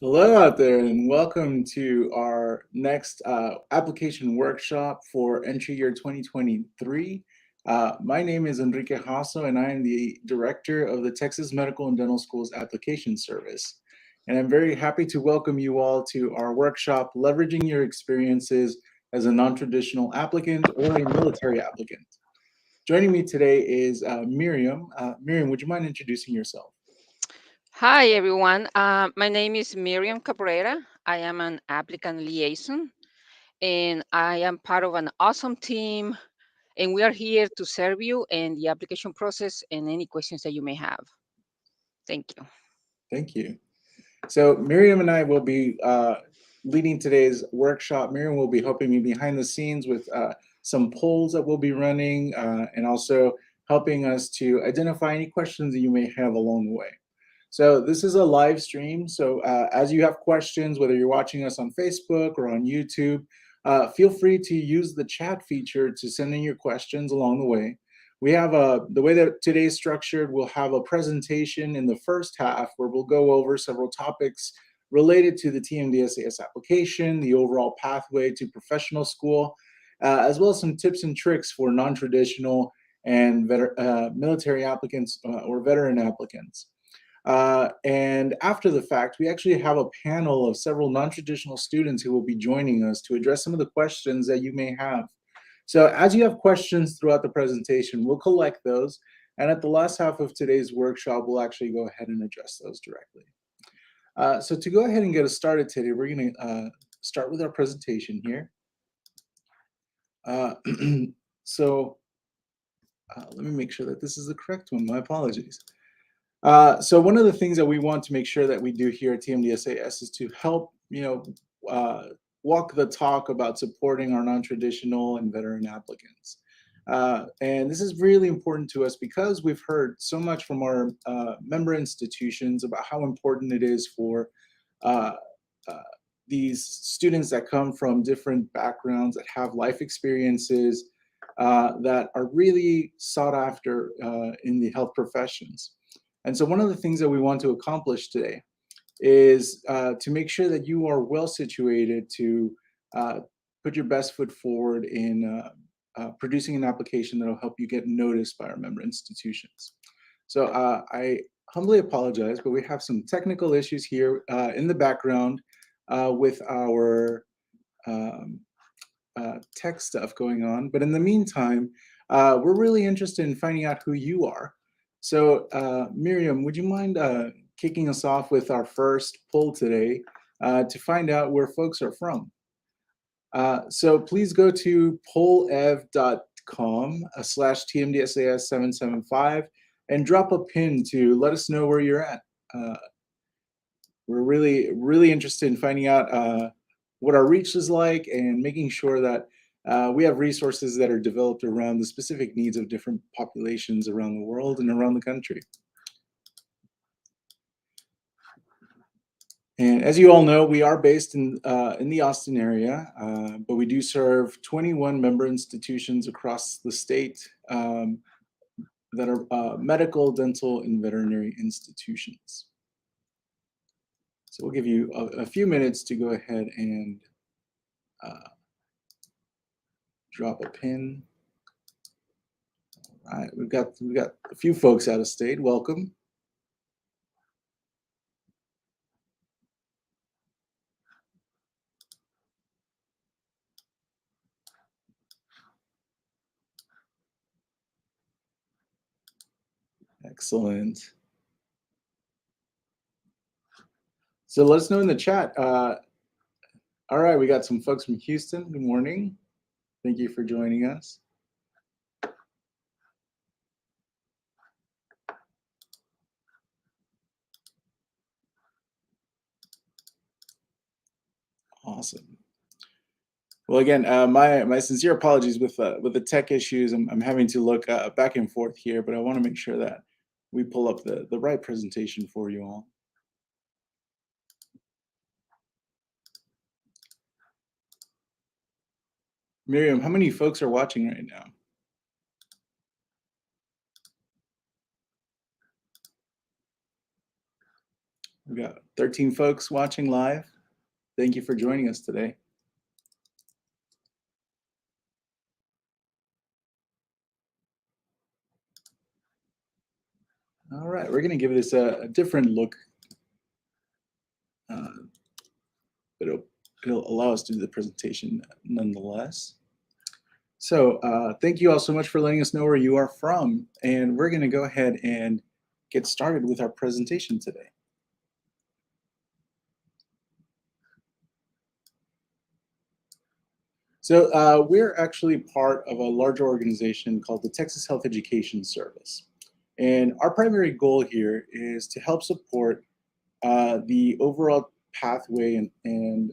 Hello out there, and welcome to our next application workshop for entry year 2023. My name is Enrique Hasso, and I am the director of the Texas Medical and Dental Schools Application Service. And I'm very happy to welcome you all to our workshop, Leveraging Your Experiences as a Non-Traditional Applicant or a Military Applicant. Joining me today is Miriam. Miriam, would you mind introducing yourself? Hi, everyone. My name is Miriam Cabrera. I am an applicant liaison, and I am part of an awesome team. And we are here to serve you in the application process and any questions that you may have. Thank you. Thank you. So Miriam and I will be leading today's workshop. Miriam will be helping me behind the scenes with some polls that we'll be running and also helping us to identify any questions that you may have along the way. So this is a live stream. So as you have questions, whether you're watching us on Facebook or on YouTube, feel free to use the chat feature to send in your questions along the way. We have the way that today's structured, we'll have a presentation in the first half where we'll go over several topics related to the TMDSAS application, the overall pathway to professional school, as well as some tips and tricks for non-traditional and military applicants or veteran applicants. And after the fact, we actually have a panel of several non-traditional students who will be joining us to address some of the questions that you may have. So as you have questions throughout the presentation, we'll collect those. And at the last half of today's workshop, we'll actually go ahead and address those directly. So to go ahead and get us started today, we're going to start with our presentation here. So let me make sure that this is the correct one. My apologies. So one of the things that we want to make sure that we do here at TMDSAS is to help, walk the talk about supporting our non-traditional and veteran applicants. And this is really important to us because we've heard so much from our member institutions about how important it is for these students that come from different backgrounds, that have life experiences that are really sought after in the health professions. And so one of the things that we want to accomplish today is to make sure that you are well situated to put your best foot forward in producing an application that will help you get noticed by our member institutions. So I humbly apologize, but we have some technical issues here in the background with our tech stuff going on. But in the meantime, we're really interested in finding out who you are. So Miriam, would you mind kicking us off with our first poll today to find out where folks are from? So please go to pollev.com/TMDSAS775 and drop a pin to let us know where you're at. We're really interested in finding out what our reach is like and making sure that we have resources that are developed around the specific needs of different populations around the world and around the country. And as you all know, we are based in the Austin area, but we do serve 21 member institutions across the state that are medical, dental, and veterinary institutions. So we'll give you a few minutes to go ahead and drop a pin. All right, we've got a few folks out of state. Welcome. Excellent. So let us know in the chat. All right, we got some folks from Houston. Good morning. Thank you for joining us. Awesome. Well, again, my sincere apologies with the tech issues. I'm having to look back and forth here, but I want to make sure that we pull up the right presentation for you all. Miriam, how many folks are watching right now? We've got 13 folks watching live. Thank you for joining us today. All right, we're going to give this a different look, but it'll allow us to do the presentation nonetheless. So thank you all so much for letting us know where you are from, and we're going to go ahead and get started with our presentation today. So we're actually part of a larger organization called the Texas Health Education Service. And our primary goal here is to help support the overall pathway and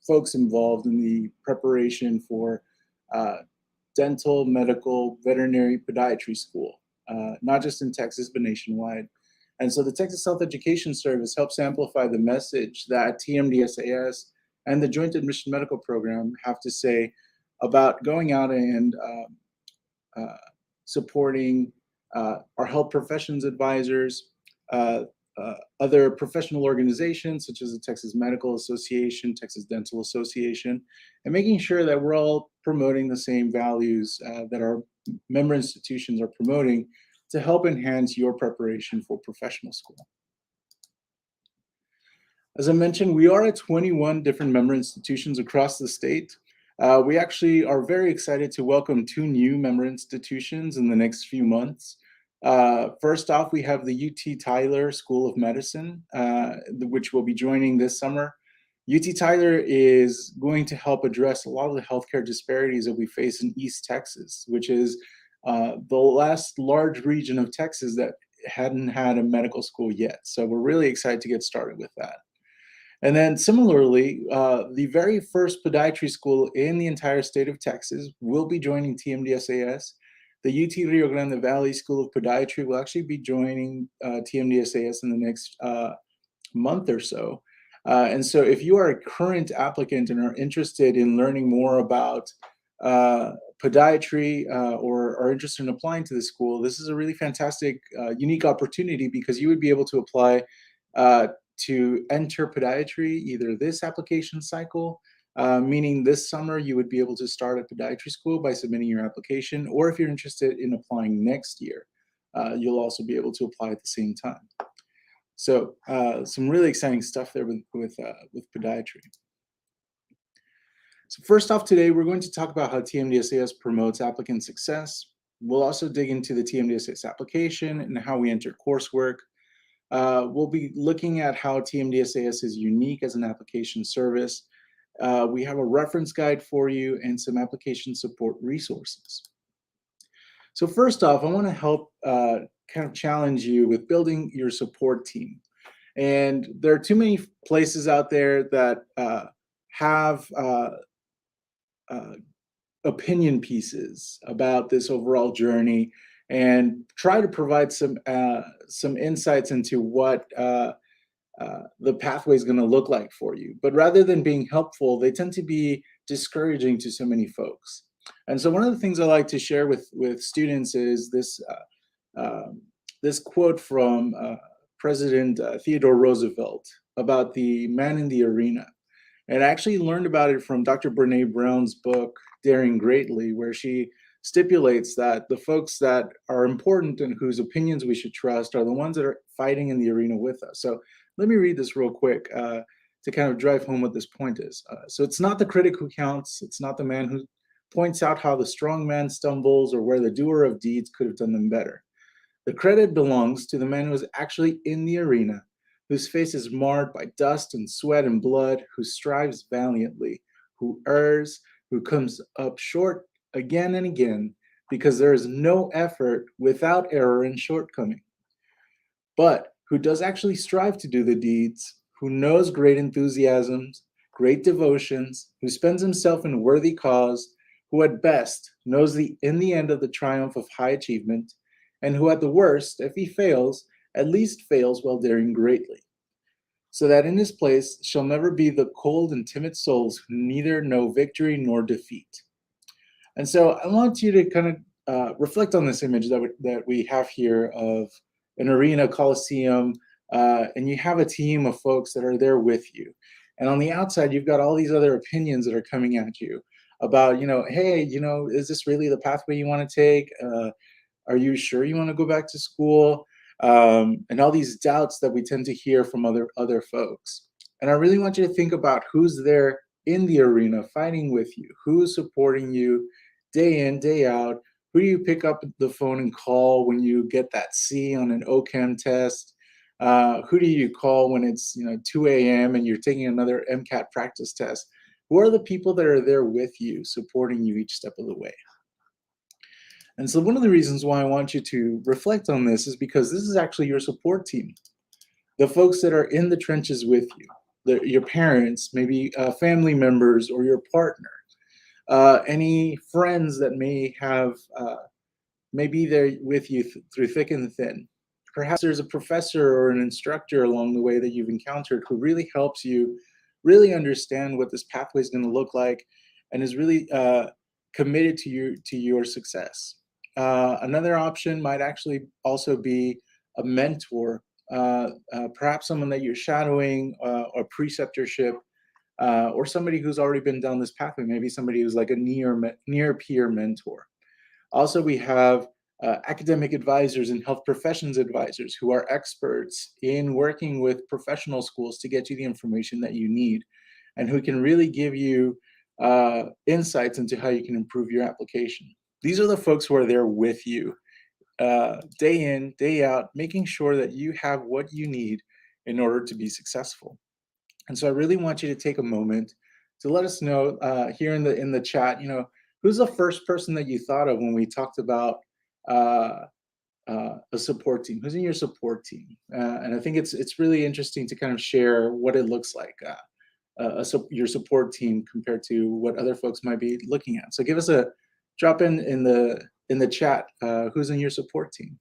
folks involved in the preparation for dental, medical, veterinary, podiatry school, not just in Texas, but nationwide. And so the Texas Health Education Service helps amplify the message that TMDSAS and the Joint Admission Medical Program have to say about going out and supporting our health professions advisors, other professional organizations such as the Texas Medical Association, Texas Dental Association, and making sure that we're all promoting the same values that our member institutions are promoting to help enhance your preparation for professional school. As I mentioned, we are at 21 different member institutions across the state. We actually are very excited to welcome 2 new member institutions in the next few months. First off, we have the UT Tyler School of Medicine, which will be joining this summer. UT Tyler is going to help address a lot of the healthcare disparities that we face in East Texas, which is the last large region of Texas that hadn't had a medical school yet. So we're really excited to get started with that. And then similarly, the very first podiatry school in the entire state of Texas will be joining TMDSAS. The UT Rio Grande Valley School of Podiatry will actually be joining TMDSAS in the next month or so. And so if you are a current applicant and are interested in learning more about podiatry or are interested in applying to the school, this is a really fantastic, unique opportunity because you would be able to apply to enter podiatry either this application cycle, meaning this summer you would be able to start at podiatry school by submitting your application, or if you're interested in applying next year, you'll also be able to apply at the same time. So some really exciting stuff there with podiatry. So first off today, we're going to talk about how TMDSAS promotes applicant success. We'll also dig into the TMDSAS application and how we enter coursework. We'll be looking at how TMDSAS is unique as an application service. We have a reference guide for you and some application support resources. So first off, I want to help kind of challenge you with building your support team. And there are too many places out there that have opinion pieces about this overall journey and try to provide some insights into what the pathway is going to look like for you. But rather than being helpful, they tend to be discouraging to so many folks. And so one of the things I like to share with students is this this quote from President Theodore Roosevelt about the man in the arena. And I actually learned about it from Dr. Brene Brown's book, Daring Greatly, where she stipulates that the folks that are important and whose opinions we should trust are the ones that are fighting in the arena with us. So let me read this real quick to kind of drive home what this point is. So it's not the critic who counts. It's not the man who points out how the strong man stumbles or where the doer of deeds could have done them better. The credit belongs to the man who is actually in the arena, whose face is marred by dust and sweat and blood, who strives valiantly, who errs, who comes up short again and again, because there is no effort without error and shortcoming, but who does actually strive to do the deeds, who knows great enthusiasms, great devotions, who spends himself in worthy cause, who at best knows in the end of the triumph of high achievement, and who at the worst, if he fails, at least fails while daring greatly, so that in his place shall never be the cold and timid souls who neither know victory nor defeat. And so I want you to kind of reflect on this image that we have here of an arena, coliseum, and you have a team of folks that are there with you. And on the outside, you've got all these other opinions that are coming at you about, hey, is this really the pathway you want to take? Are you sure you want to go back to school? And all these doubts that we tend to hear from other folks. And I really want you to think about who's there in the arena fighting with you, who's supporting you day in, day out. Who do you pick up the phone and call when you get that C on an OChem test? Who do you call when it's 2 a.m. and you're taking another MCAT practice test? Who are the people that are there with you, supporting you each step of the way? And so one of the reasons why I want you to reflect on this is because this is actually your support team, the folks that are in the trenches with you, your parents, maybe family members or your partner, any friends that may be there with you through thick and thin. Perhaps there's a professor or an instructor along the way that you've encountered who really helps you really understand what this pathway is going to look like and is really committed to your success. Another option might actually also be a mentor, perhaps someone that you're shadowing or preceptorship, or somebody who's already been down this pathway, maybe somebody who's like a near peer mentor. Also, we have academic advisors and health professions advisors who are experts in working with professional schools to get you the information that you need and who can really give you insights into how you can improve your application. These are the folks who are there with you day in, day out, making sure that you have what you need in order to be successful. And so I really want you to take a moment to let us know here in the chat, who's the first person that you thought of when we talked about a support team? Who's in your support team? And I think it's really interesting to kind of share what it looks like, your support team compared to what other folks might be looking at. So give us a drop in the chat. Who's in your support team?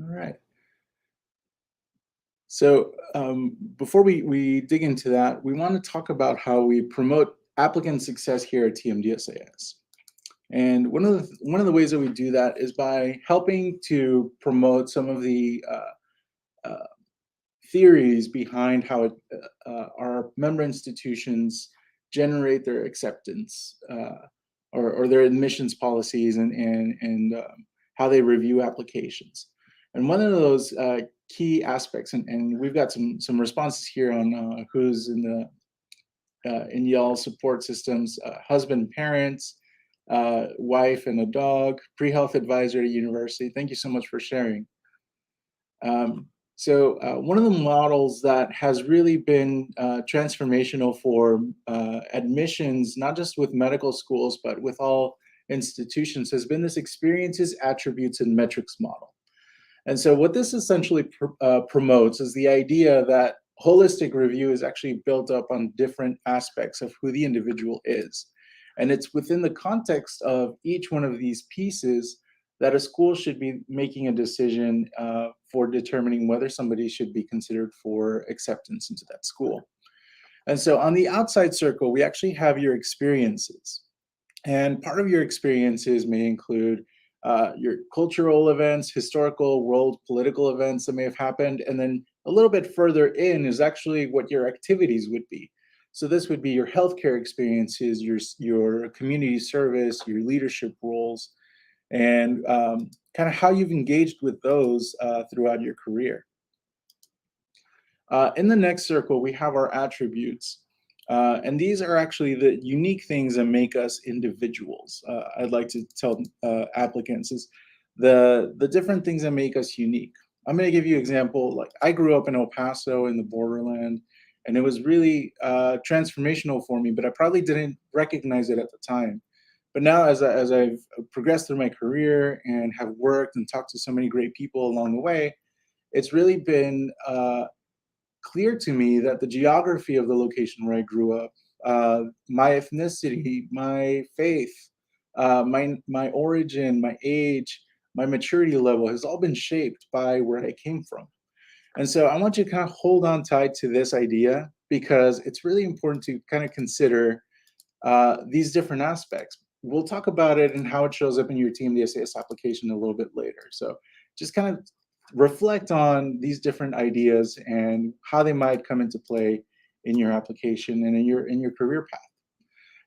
All right. So before we dig into that, we want to talk about how we promote applicant success here at TMDSAS. And one of the ways that we do that is by helping to promote some of the theories behind how our member institutions generate their acceptance or their admissions policies and how they review applications. And one of those key aspects, and we've got some responses here on who's in y'all's support systems: husband, parents, wife, and a dog, pre-health advisor at university. Thank you so much for sharing. So one of the models that has really been transformational for admissions, not just with medical schools, but with all institutions, has been this experiences, attributes, and metrics model. And so what this essentially promotes is the idea that holistic review is actually built up on different aspects of who the individual is. And it's within the context of each one of these pieces that a school should be making a decision for determining whether somebody should be considered for acceptance into that school. And so on the outside circle, we actually have your experiences. And part of your experiences may include your cultural events, historical, world political events that may have happened. And then a little bit further in is actually what your activities would be. So this would be your healthcare experiences, your community service, your leadership roles, and kind of how you've engaged with those throughout your career. In the next circle, we have our attributes. And these are actually the unique things that make us individuals. I'd like to tell applicants is the different things that make us unique. I'm going to give you an example. Like, I grew up in El Paso in the borderland, and it was really transformational for me, but I probably didn't recognize it at the time. But now, as I've progressed through my career and have worked and talked to so many great people along the way, it's really been clear to me that the geography of the location where I grew up, my ethnicity, my faith, my origin, my age, my maturity level has all been shaped by where I came from. And so I want you to kind of hold on tight to this idea because it's really important to kind of consider these different aspects. We'll talk about it and how it shows up in your TMDSAS application a little bit later. So just kind of reflect on these different ideas and how they might come into play in your application and in your career path.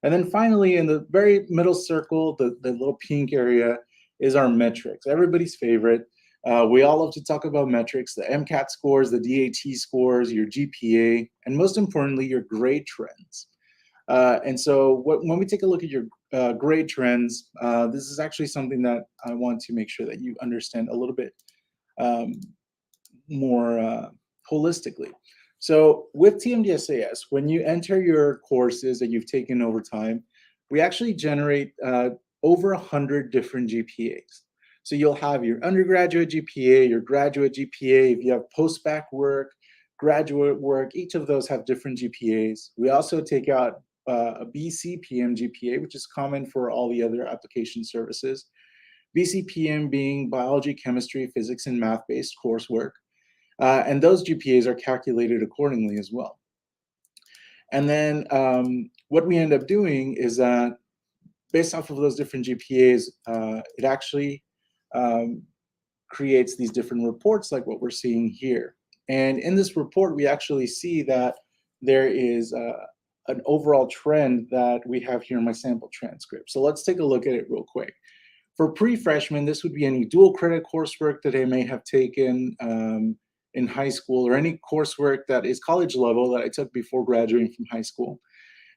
And then finally, in the very middle circle, the little pink area is our metrics, everybody's favorite. We all love to talk about metrics, the MCAT scores, the DAT scores, your GPA, and most importantly, your grade trends. And so when we take a look at your grade trends, this is actually something that I want to make sure that you understand a little bit more holistically. So with TMDSAS, when you enter your courses that you've taken over time, we actually generate over 100 different GPAs. So you'll have your undergraduate GPA, your graduate GPA, if you have post-bac work, graduate work, each of those have different GPAs. We also take out a BCPM GPA, which is common for all the other application services. BCPM being biology, chemistry, physics, and math-based coursework. And those GPAs are calculated accordingly as well. And then what we end up doing is that based off of those different GPAs, it actually creates these different reports like what we're seeing here. And in this report, we actually see that there is an overall trend that we have here in my sample transcript. So let's take a look at it real quick. For pre-freshmen, this would be any dual credit coursework that they may have taken in high school, or any coursework that is college level that I took before graduating from high school.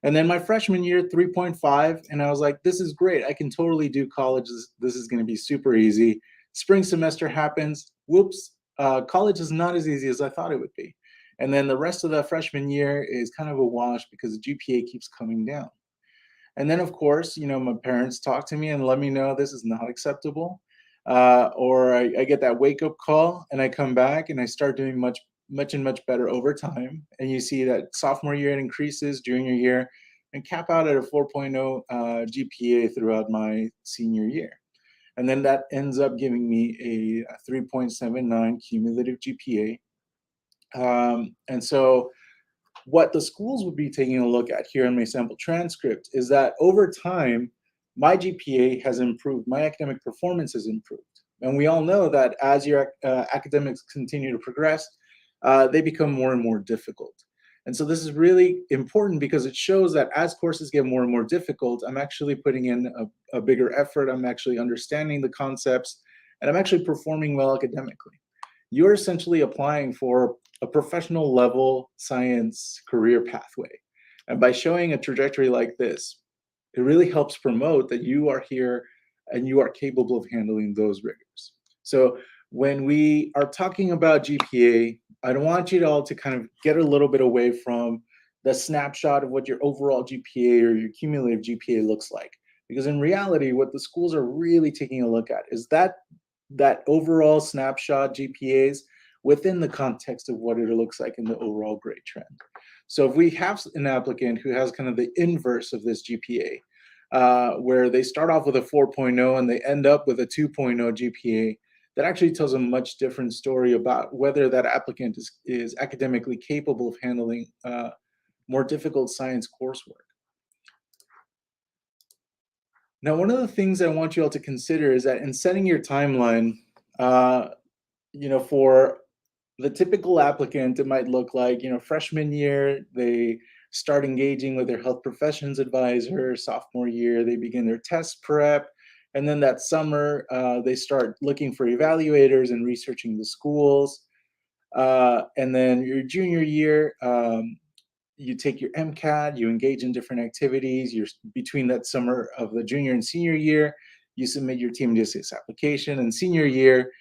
And then my freshman year, 3.5, and I was like, this is great. I can totally do college. This is going to be super easy. Spring semester happens. Whoops, college is not as easy as I thought it would be. And then the rest of the freshman year is kind of a wash because the GPA keeps coming down. And then, of course, you know, my parents talk to me and let me know this is not acceptable. Or I get that wake-up call and I come back and I start doing much better over time. And you see that sophomore year it increases, junior year, and cap out at a 4.0 GPA throughout my senior year. And then that ends up giving me a 3.79 cumulative GPA. And so what the schools would be taking a look at here in my sample transcript is that over time, my GPA has improved, my academic performance has improved. And we all know that as your academics continue to progress, they become more and more difficult. And so this is really important because it shows that as courses get more and more difficult, I'm actually putting in a bigger effort, I'm actually understanding the concepts, and I'm actually performing well academically. You're essentially applying for a professional level science career pathway. And by showing a trajectory like this, it really helps promote that you are here and you are capable of handling those rigors. So when we are talking about GPA, I don't want you all to kind of get a little bit away from the snapshot of what your overall GPA or your cumulative GPA looks like. Because in reality, what the schools are really taking a look at is that overall snapshot GPAs within the context of what it looks like in the overall grade trend. So if we have an applicant who has kind of the inverse of this GPA, where they start off with a 4.0 and they end up with a 2.0 GPA, that actually tells a much different story about whether that applicant is academically capable of handling more difficult science coursework. Now, one of the things I want you all to consider is that in setting your timeline, for the typical applicant, it might look like, freshman year, they start engaging with their health professions advisor. Sophomore year, they begin their test prep. And then that summer, they start looking for evaluators and researching the schools. And then your junior year, you take your MCAT, you engage in different activities. You're between that summer of the junior and senior year, you submit your TMDSAS application. And senior year,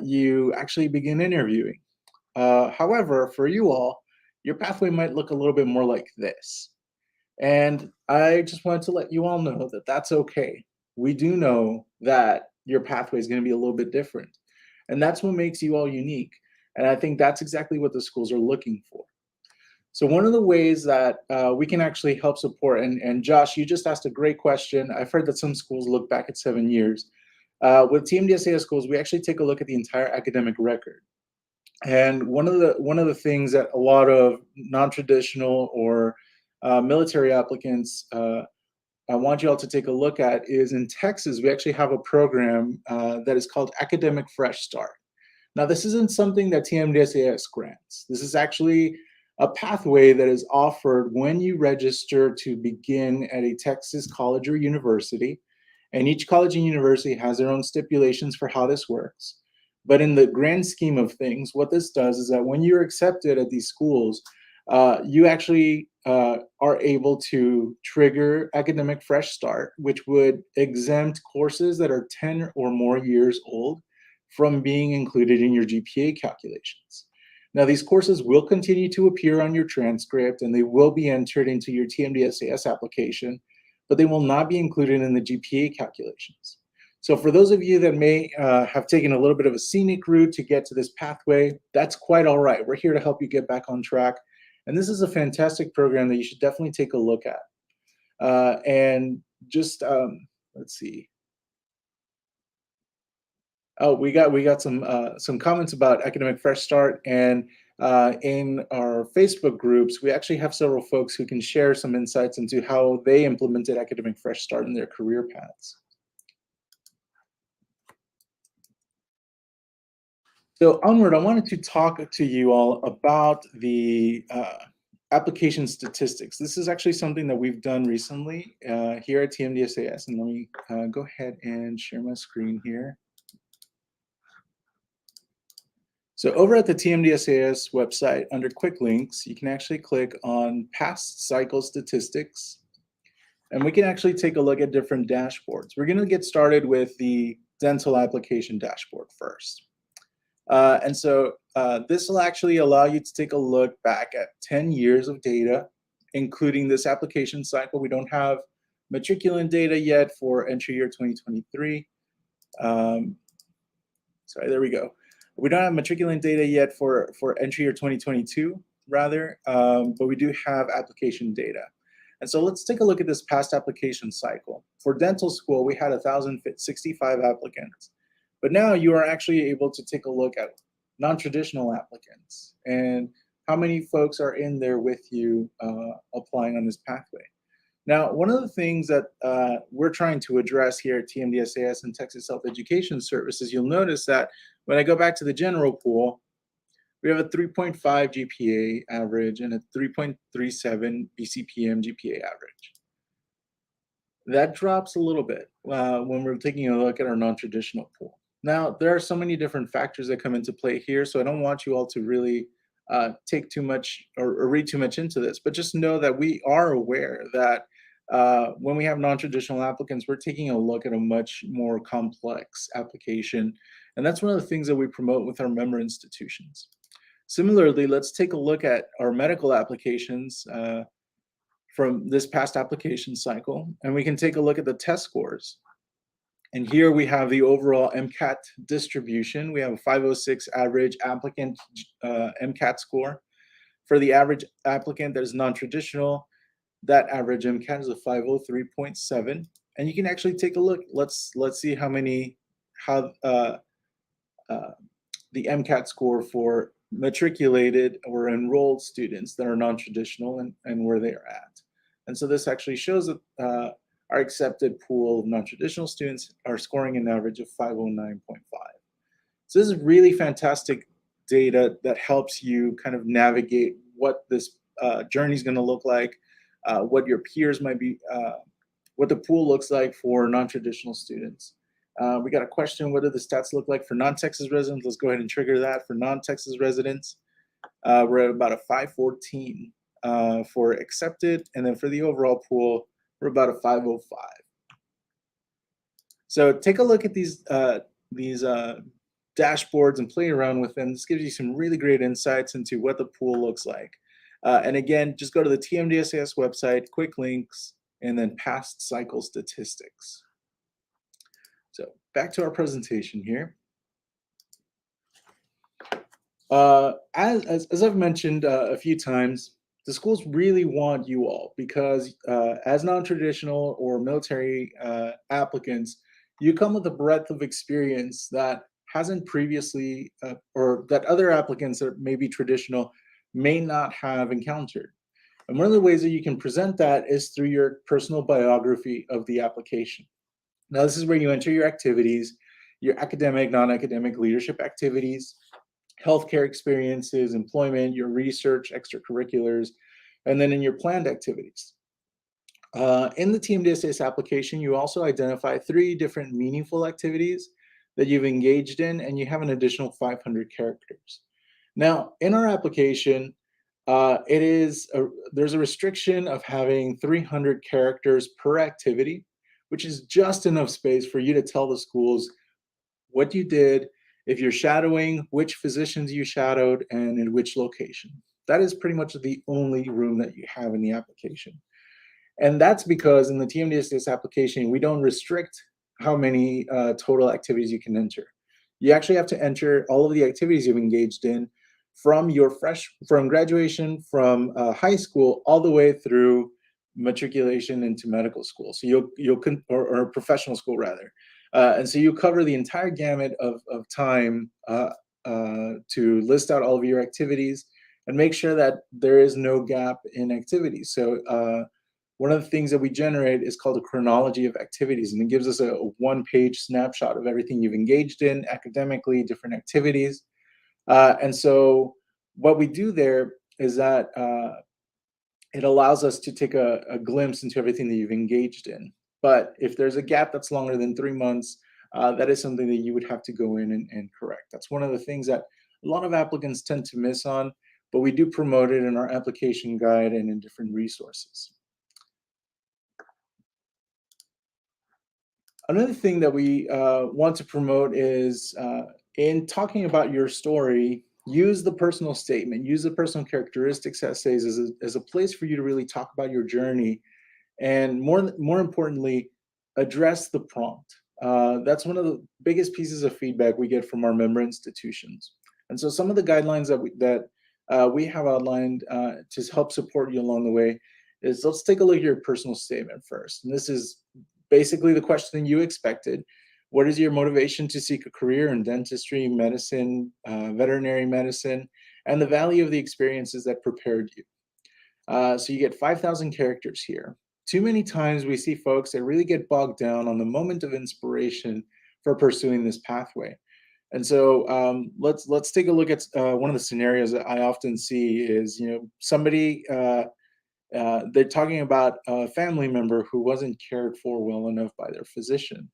you actually begin interviewing. However, for you all, your pathway might look a little bit more like this. And I just wanted to let you all know that that's okay. We do know that your pathway is going to be a little bit different. And that's what makes you all unique. And I think that's exactly what the schools are looking for. So one of the ways that we can actually help support, and Josh, you just asked a great question. I've heard that some schools look back at 7 years. With TMDSAS schools, we actually take a look at the entire academic record. And one of the things that a lot of non-traditional or military applicants I want you all to take a look at is in Texas, we actually have a program that is called Academic Fresh Start. Now, this isn't something that TMDSAS grants. This is actually a pathway that is offered when you register to begin at a Texas college or university. And each college and university has their own stipulations for how this works. But in the grand scheme of things, what this does is that when you're accepted at these schools, you actually are able to trigger Academic Fresh Start, which would exempt courses that are 10 or more years old from being included in your GPA calculations. Now, these courses will continue to appear on your transcript and they will be entered into your TMDSAS application, but they will not be included in the GPA calculations. So for those of you that may have taken a little bit of a scenic route to get to this pathway, that's quite all right. We're here to help you get back on track. And this is a fantastic program that you should definitely take a look at. And just, let's see. Oh, we got some comments about Academic Fresh Start, and in our Facebook groups, we actually have several folks who can share some insights into how they implemented Academic Fresh Start in their career paths. So onward, I wanted to talk to you all about the application statistics. This is actually something that we've done recently here at TMDSAS, and let me go ahead and share my screen here. So over at the TMDSAS website, under quick links, you can actually click on past cycle statistics, and we can actually take a look at different dashboards. We're going to get started with the dental application dashboard first. And so this will actually allow you to take a look back at 10 years of data, including this application cycle. We don't have matriculant data yet for entry year 2023. Sorry, there we go. We don't have matriculant data yet for entry year 2022, rather, but we do have application data. And so let's take a look at this past application cycle. For dental school, we had 1,065 applicants. But now you are actually able to take a look at non-traditional applicants and how many folks are in there with you applying on this pathway. Now, one of the things that we're trying to address here at TMDSAS and Texas Health Education Services, you'll notice that when I go back to the general pool, we have a 3.5 GPA average and a 3.37 BCPM GPA average. That drops a little bit when we're taking a look at our non-traditional pool. Now, there are so many different factors that come into play here, so I don't want you all to really take too much or read too much into this, but just know that we are aware that when we have non-traditional applicants, we're taking a look at a much more complex application, and that's one of the things that we promote with our member institutions. Similarly, let's take a look at our medical applications from this past application cycle, and we can take a look at the test scores. And here we have the overall MCAT distribution. We have a 506 average applicant MCAT score. For the average applicant that is non-traditional, that average MCAT is a 503.7. And you can actually take a look. Let's see how the MCAT score for matriculated or enrolled students that are non-traditional and where they are at. And so this actually shows that our accepted pool of non-traditional students are scoring an average of 509.5. So this is really fantastic data that helps you kind of navigate what this journey is going to look like, what your peers might be, what the pool looks like for non-traditional students. We got a question, what do the stats look like for non-Texas residents? Let's go ahead and trigger that. For non-Texas residents, we're at about a 514 for accepted, and then for the overall pool, we're about a 505. So take a look at these dashboards and play around with them. This gives you some really great insights into what the pool looks like. And again, just go to the TMDSAS website, quick links, and then past cycle statistics. So back to our presentation here. As I've mentioned a few times, the schools really want you all because as non-traditional or military applicants, you come with a breadth of experience that hasn't previously, or that other applicants that may be traditional may not have encountered. And one of the ways that you can present that is through your personal biography of the application. Now, this is where you enter your activities, your academic, non-academic leadership activities, healthcare experiences, employment, your research, extracurriculars, and then in your planned activities. In the TMDSS application, you also identify 3 different meaningful activities that you've engaged in, and you have an additional 500 characters. Now, in our application, there's a restriction of having 300 characters per activity, which is just enough space for you to tell the schools what you did, if you're shadowing, which physicians you shadowed, and in which location. That is pretty much the only room that you have in the application. And that's because in the TMDSS application, we don't restrict how many total activities you can enter. You actually have to enter all of the activities you've engaged in from graduation from high school all the way through matriculation into medical school. So or professional school rather. And so you cover the entire gamut of time to list out all of your activities and make sure that there is no gap in activities. So one of the things that we generate is called a chronology of activities, and it gives us a one-page snapshot of everything you've engaged in academically, different activities. And so what we do there is that it allows us to take a glimpse into everything that you've engaged in. But if there's a gap that's longer than 3 months, that is something that you would have to go in and correct. That's one of the things that a lot of applicants tend to miss on, but we do promote it in our application guide and in different resources. Another thing that we want to promote is in talking about your story, use the personal statement, use the personal characteristics essays as a place for you to really talk about your journey, and more importantly, address the prompt. That's one of the biggest pieces of feedback we get from our member institutions. And so some of the guidelines that we have outlined to help support you along the way is, let's take a look at your personal statement first. And this is basically the question you expected. What is your motivation to seek a career in dentistry, medicine, veterinary medicine, and the value of the experiences that prepared you? So you get 5,000 characters here. Too many times we see folks that really get bogged down on the moment of inspiration for pursuing this pathway. And so let's take a look at one of the scenarios that I often see is, somebody, they're talking about a family member who wasn't cared for well enough by their physician.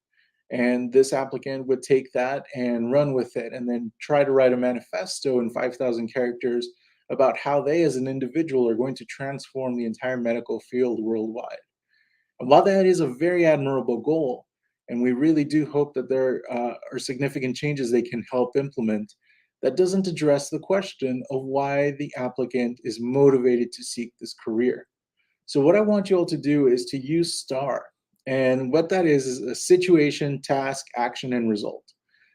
And this applicant would take that and run with it and then try to write a manifesto in 5,000 characters about how they as an individual are going to transform the entire medical field worldwide. And while that is a very admirable goal, and we really do hope that there are significant changes they can help implement, that doesn't address the question of why the applicant is motivated to seek this career. So what I want you all to do is to use STAR. And what that is a situation, task, action, and result.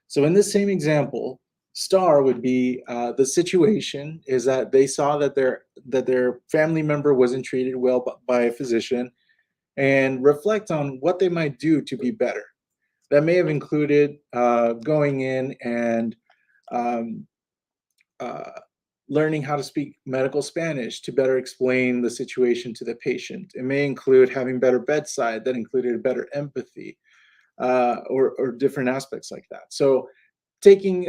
So in this same example, STAR would be the situation is that they saw that their family member wasn't treated well by a physician, and reflect on what they might do to be better. That may have included going in and learning how to speak medical Spanish to better explain the situation to the patient. It may include having better bedside, that included better empathy, or different aspects like that. So taking,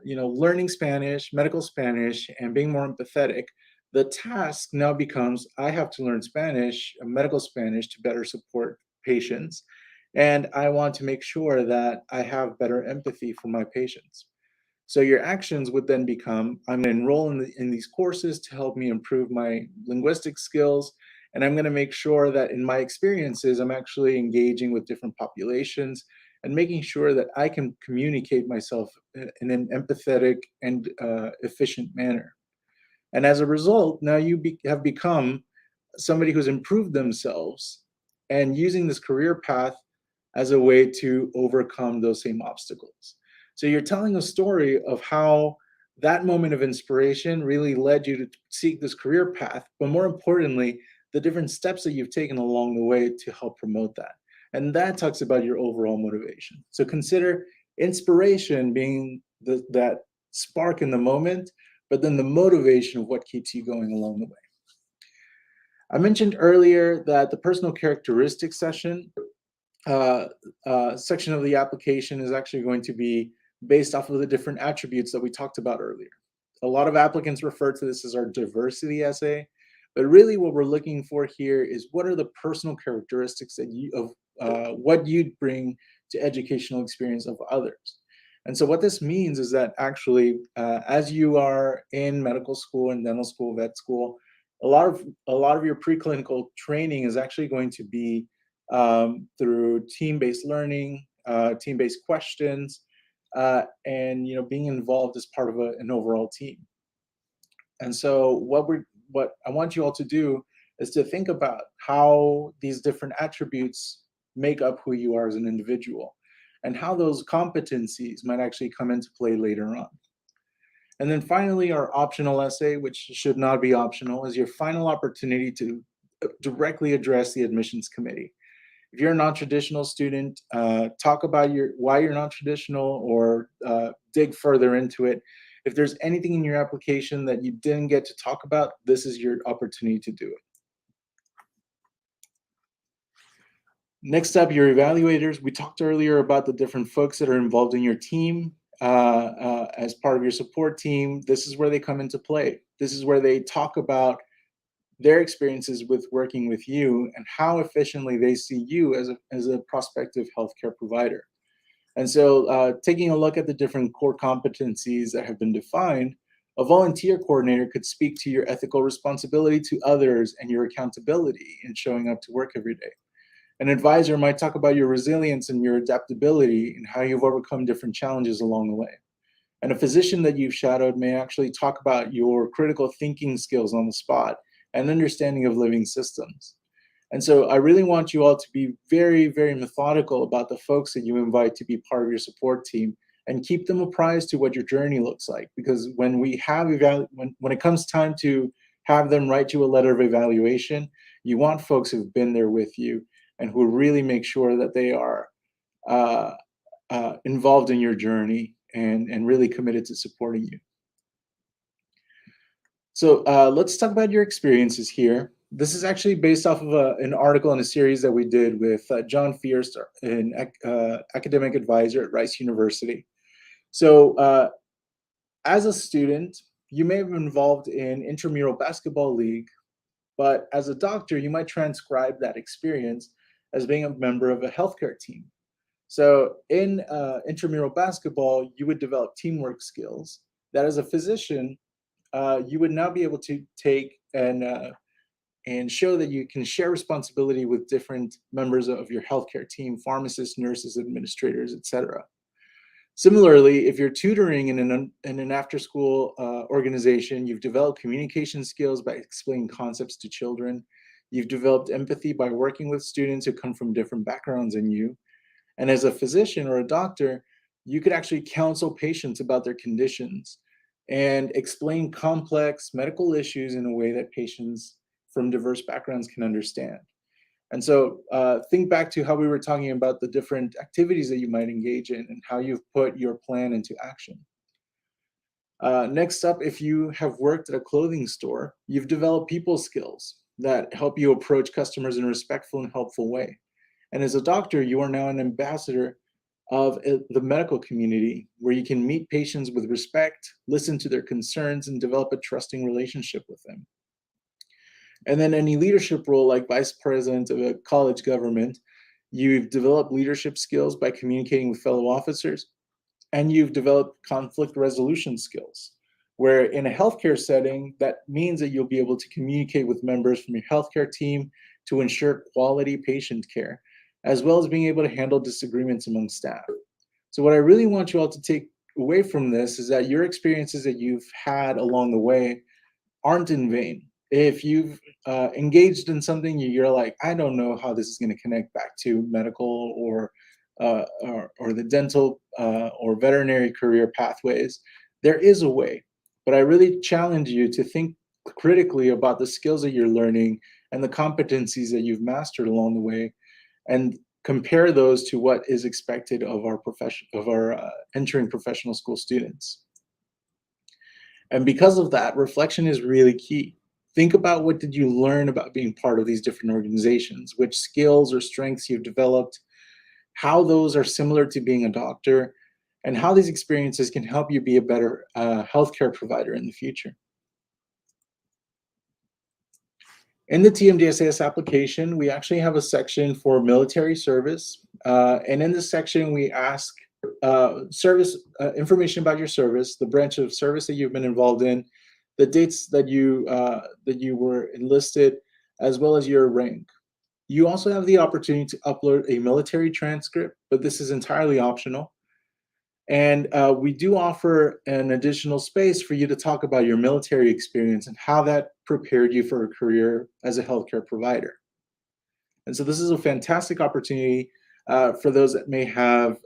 learning Spanish, medical Spanish, and being more empathetic, the task now becomes, I have to learn Spanish, medical Spanish, to better support patients. And I want to make sure that I have better empathy for my patients. So your actions would then become, I'm going to enroll in these courses to help me improve my linguistic skills. And I'm going to make sure that in my experiences, I'm actually engaging with different populations and making sure that I can communicate myself in an empathetic and efficient manner. And as a result, now you have become somebody who's improved themselves and using this career path as a way to overcome those same obstacles. So you're telling a story of how that moment of inspiration really led you to seek this career path, but more importantly, the different steps that you've taken along the way to help promote that. And that talks about your overall motivation. So consider Inspiration being that spark in the moment, but then the motivation of what keeps you going along the way. I mentioned earlier that the personal characteristics section of the application is actually going to be based off of the different attributes that we talked about earlier. A lot of applicants refer to this as our diversity essay, but really what we're looking for here is what are the personal characteristics that what you'd bring to educational experience of others. And so what this means is that actually, as you are in medical school and dental school, vet school, a lot of your preclinical training is actually going to be through team-based learning, team-based questions, and being involved as part of an overall team. And so what I want you all to do is to think about how these different attributes make up who you are as an individual, and how those competencies might actually come into play later on. And then finally, our optional essay, which should not be optional, is your final opportunity to directly address the admissions committee. If you're a non-traditional student, talk about why you're non-traditional, or dig further into it. If there's anything in your application that you didn't get to talk about, this is your opportunity to do it. Next up, your evaluators. We talked earlier about the different folks that are involved in your team as part of your support team. This is where they come into play. This is where they talk about their experiences with working with you and how efficiently they see you as a prospective healthcare provider. And so taking a look at the different core competencies that have been defined, a volunteer coordinator could speak to your ethical responsibility to others and your accountability in showing up to work every day. An advisor might talk about your resilience and your adaptability and how you've overcome different challenges along the way. And a physician that you've shadowed may actually talk about your critical thinking skills on the spot and understanding of living systems. And so I really want you all to be very, very methodical about the folks that you invite to be part of your support team, and keep them apprised to what your journey looks like. Because when when it comes time to have them write you a letter of evaluation, you want folks who've been there with you and who really make sure that they are involved in your journey and really committed to supporting you. So let's talk about your experiences here. This is actually based off of an article in a series that we did with John Fierst, an academic advisor at Rice University. So as a student, you may have been involved in intramural basketball league, but as a doctor, you might transcribe that experience as being a member of a healthcare team. So in intramural basketball, you would develop teamwork skills that as a physician, you would now be able to take and show that you can share responsibility with different members of your healthcare team, pharmacists, nurses, administrators, etc. Similarly, if you're tutoring in an after-school organization, you've developed communication skills by explaining concepts to children. You've developed empathy by working with students who come from different backgrounds than you. And as a physician or a doctor, you could actually counsel patients about their conditions and explain complex medical issues in a way that patients from diverse backgrounds can understand. And so think back to how we were talking about the different activities that you might engage in and how you've put your plan into action. Next up, if you have worked at a clothing store, you've developed people skills that help you approach customers in a respectful and helpful way. And as a doctor, you are now an ambassador of the medical community, where you can meet patients with respect, listen to their concerns, and develop a trusting relationship with them. And then any leadership role, like vice president of a college government, you've developed leadership skills by communicating with fellow officers, and you've developed conflict resolution skills, where in a healthcare setting, that means that you'll be able to communicate with members from your healthcare team to ensure quality patient care, as well as being able to handle disagreements among staff. So what I really want you all to take away from this is that your experiences that you've had along the way aren't in vain. If you've engaged in something, you're like, I don't know how this is going to connect back to medical or the dental or veterinary career pathways, there is a way. But I really challenge you to think critically about the skills that you're learning and the competencies that you've mastered along the way, and compare those to what is expected of our entering professional school students. And because of that, reflection is really key. Think about what did you learn about being part of these different organizations, which skills or strengths you've developed, how those are similar to being a doctor, and how these experiences can help you be a better healthcare provider in the future. In the TMDSAS application, we actually have a section for military service. And in this section, we ask service information about your service, the branch of service that you've been involved in, the dates that you were enlisted, as well as your rank. You also have the opportunity to upload a military transcript, but this is entirely optional. And we do offer an additional space for you to talk about your military experience and how that prepared you for a career as a healthcare provider. And so this is a fantastic opportunity for those that may have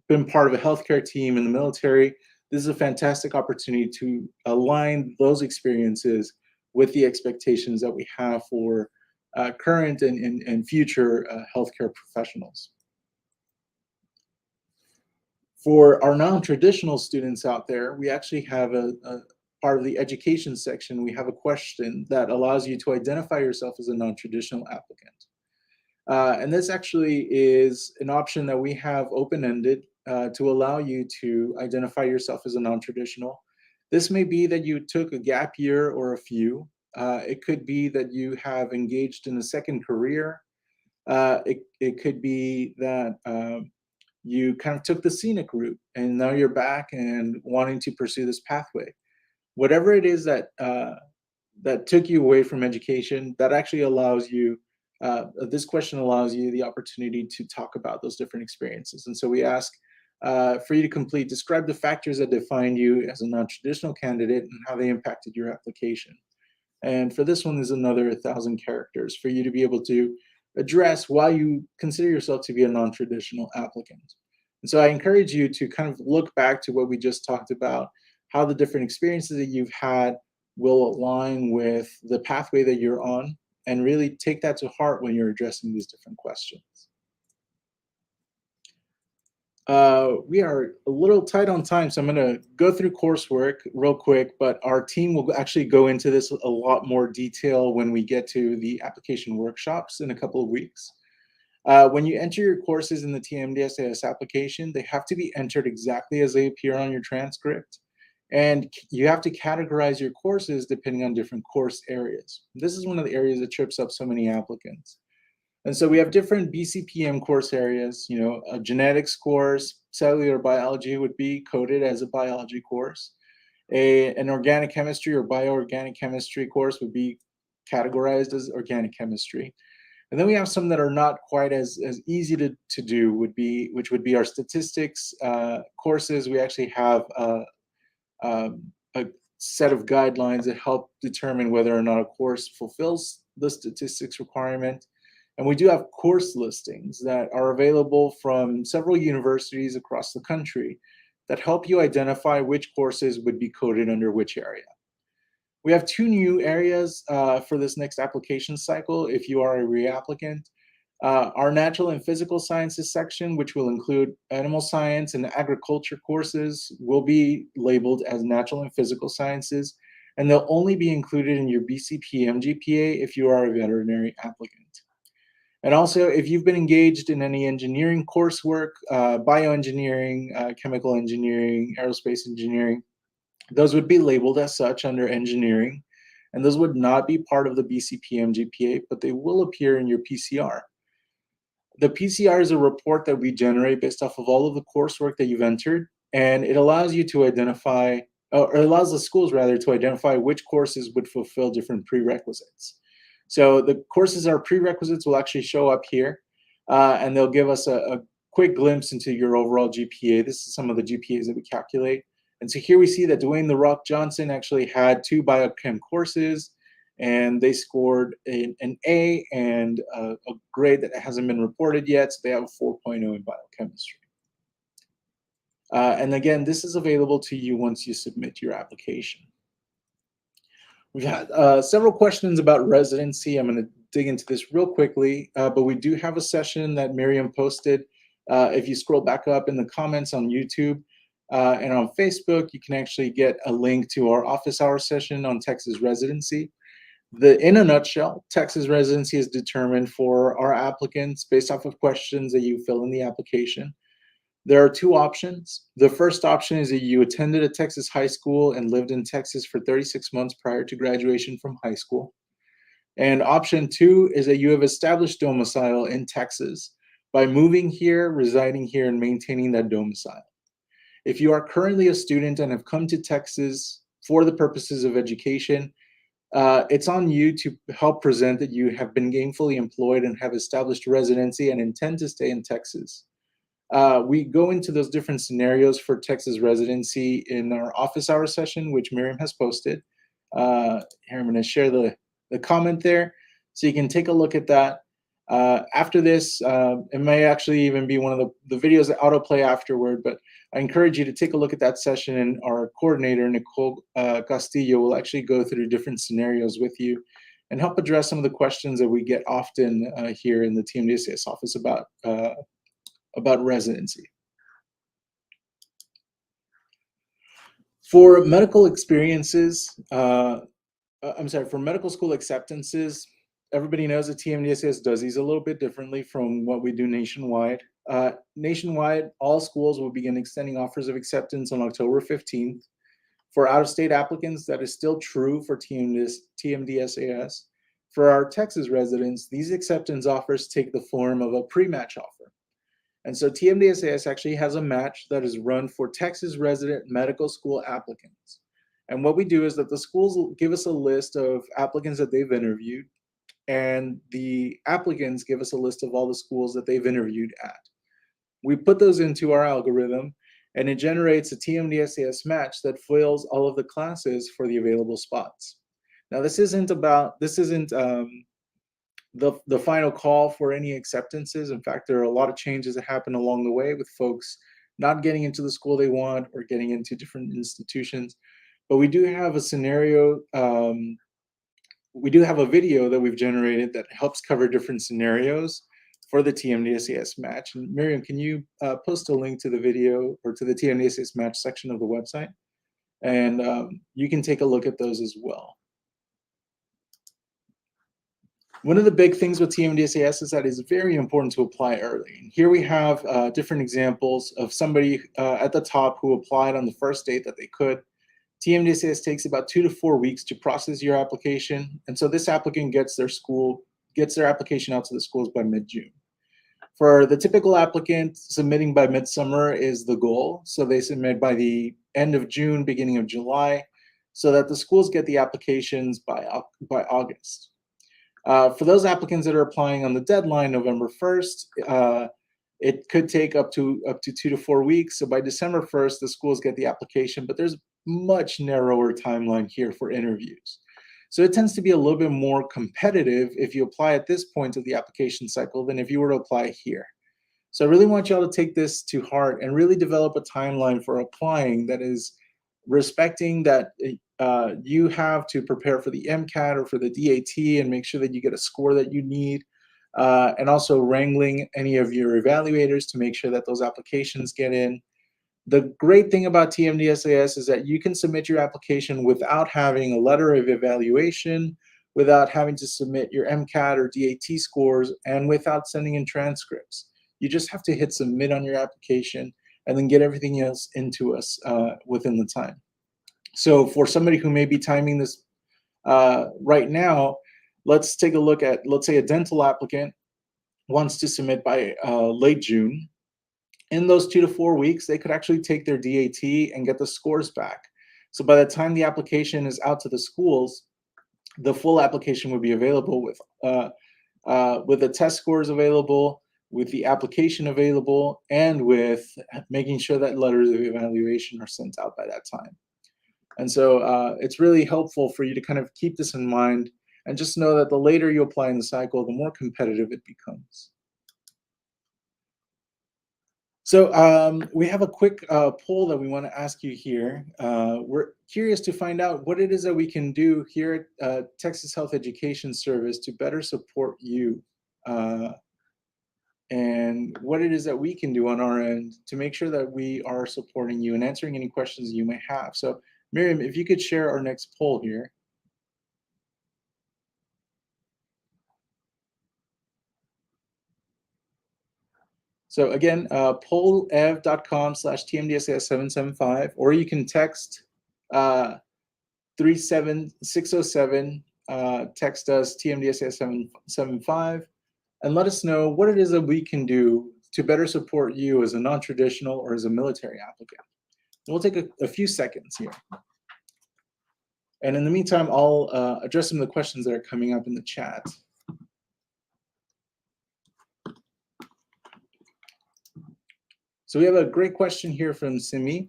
been part of a healthcare team in the military. This is a fantastic opportunity to align those experiences with the expectations that we have for current and future healthcare professionals. For our non-traditional students out there, we actually have a part of the education section. We have a question that allows you to identify yourself as a non-traditional applicant. And this actually is an option that we have open-ended to allow you to identify yourself as a non-traditional. This may be that you took a gap year or a few. It could be that you have engaged in a second career. It could be that you kind of took the scenic route and now you're back and wanting to pursue this pathway. Whatever it is that that took you away from education, that actually allows you, this question allows you the opportunity to talk about those different experiences. And so we ask for you to describe the factors that define you as a non-traditional candidate and how they impacted your application. And for this one, there's another 1,000 characters for you to be able to address why you consider yourself to be a non-traditional applicant. And so I encourage you to kind of look back to what we just talked about, how the different experiences that you've had will align with the pathway that you're on, and really take that to heart when you're addressing these different questions. We are a little tight on time, so I'm going to go through coursework real quick, but our team will actually go into this a lot more detail when we get to the application workshops in a couple of weeks. When you enter your courses in the TMDSAS application, they have to be entered exactly as they appear on your transcript. And you have to categorize your courses depending on different course areas. This is one of the areas that trips up so many applicants. And so we have different BCPM course areas. You know, a genetics course, cellular biology would be coded as a biology course. An organic chemistry or bioorganic chemistry course would be categorized as organic chemistry. And then we have some that are not quite as easy to do, which would be our statistics courses. We actually have a set of guidelines that help determine whether or not a course fulfills the statistics requirement. And we do have course listings that are available from several universities across the country that help you identify which courses would be coded under which area. We have two new areas for this next application cycle if you are a reapplicant. Our natural and physical sciences section, which will include animal science and agriculture courses, will be labeled as natural and physical sciences, and they'll only be included in your BCPM GPA if you are a veterinary applicant. And also, if you've been engaged in any engineering coursework, bioengineering, chemical engineering, aerospace engineering, those would be labeled as such under engineering, and those would not be part of the BCPM GPA, but they will appear in your PCR. The PCR is a report that we generate based off of all of the coursework that you've entered, and it allows you to identify, or it allows the schools rather to identify which courses would fulfill different prerequisites. So the courses our prerequisites will actually show up here, and they'll give us a quick glimpse into your overall GPA. This is some of the GPAs that we calculate. And so here we see that Dwayne "The Rock" Johnson actually had 2 biochem courses, and they scored an A and a grade that hasn't been reported yet, so they have a 4.0 in biochemistry. And again, this is available to you once you submit your application. We've had several questions about residency. I'm going to dig into this real quickly, but we do have a session that Miriam posted. If you scroll back up in the comments on YouTube and on Facebook, you can actually get a link to our office hour session on Texas residency. In a nutshell, Texas residency is determined for our applicants based off of questions that you fill in the application. There are two options. The first option is that you attended a Texas high school and lived in Texas for 36 months prior to graduation from high school. And option two is that you have established domicile in Texas by moving here, residing here, and maintaining that domicile. If you are currently a student and have come to Texas for the purposes of education, it's on you to help present that you have been gainfully employed and have established residency and intend to stay in Texas. We go into those different scenarios for Texas residency in our office hour session, which Miriam has posted. Here, I'm going to share the comment there so you can take a look at that. After this, it may actually even be one of the videos that autoplay afterward, but I encourage you to take a look at that session, and our coordinator, Nicole Castillo, will actually go through different scenarios with you and help address some of the questions that we get often here in the TMDSAS office about residency. For medical experiences, for medical school acceptances, everybody knows that TMDSAS does these a little bit differently from what we do nationwide. Nationwide, all schools will begin extending offers of acceptance on October 15th. For out-of-state applicants, that is still true for TMDSAS. For our Texas residents, these acceptance offers take the form of a pre-match offer. And so TMDSAS actually has a match that is run for Texas resident medical school applicants. And what we do is that the schools will give us a list of applicants that they've interviewed, and the applicants give us a list of all the schools that they've interviewed at. We put those into our algorithm, and it generates a TMDSAS match that fills all of the classes for the available spots. Now, this isn't the final call for any acceptances. In fact, there are a lot of changes that happen along the way with folks not getting into the school they want or getting into different institutions. But we do have a scenario, we do have a video that we've generated that helps cover different scenarios for the TMDSAS match. And Miriam, can you post a link to the video or to the TMDSAS match section of the website? And you can take a look at those as well. One of the big things with TMDSAS is that it's very important to apply early. And here we have different examples of somebody at the top who applied on the first date that they could. TMDSAS takes about 2 to 4 weeks to process your application. And so this applicant gets their application out to the schools by mid-June. For the typical applicant, submitting by midsummer is the goal. So they submit by the end of June, beginning of July, so that the schools get the applications by August. For those applicants that are applying on the deadline, November 1st, it could take up to 2 to 4 weeks. So by December 1st, the schools get the application, but there's much narrower timeline here for interviews. So it tends to be a little bit more competitive if you apply at this point of the application cycle than if you were to apply here. So I really want y'all to take this to heart and really develop a timeline for applying that is respecting that you have to prepare for the MCAT or for the DAT and make sure that you get a score that you need, and also wrangling any of your evaluators to make sure that those applications get in. The great thing about TMDSAS is that you can submit your application without having a letter of evaluation, without having to submit your MCAT or DAT scores, and without sending in transcripts. You just have to hit submit on your application and then get everything else into us within the time. So for somebody who may be timing this right now, let's take a look at, let's say a dental applicant wants to submit by late June. In those 2 to 4 weeks, they could actually take their DAT and get the scores back. So by the time the application is out to the schools, the full application would be available with the test scores available, with the application available, and with making sure that letters of evaluation are sent out by that time. And so it's really helpful for you to kind of keep this in mind and just know that the later you apply in the cycle, the more competitive it becomes. So we have a quick poll that we want to ask you here. We're curious to find out what it is that we can do here at Texas Health Education Service to better support you, and what it is that we can do on our end to make sure that we are supporting you and answering any questions you may have. So Miriam, if you could share our next poll here. So again, pollev.com/TMDSAS775, or you can text 37607, text us TMDSAS775, and let us know what it is that we can do to better support you as a non-traditional or as a military applicant. We'll take a few seconds here. And in the meantime, I'll address some of the questions that are coming up in the chat. So we have a great question here from Simi.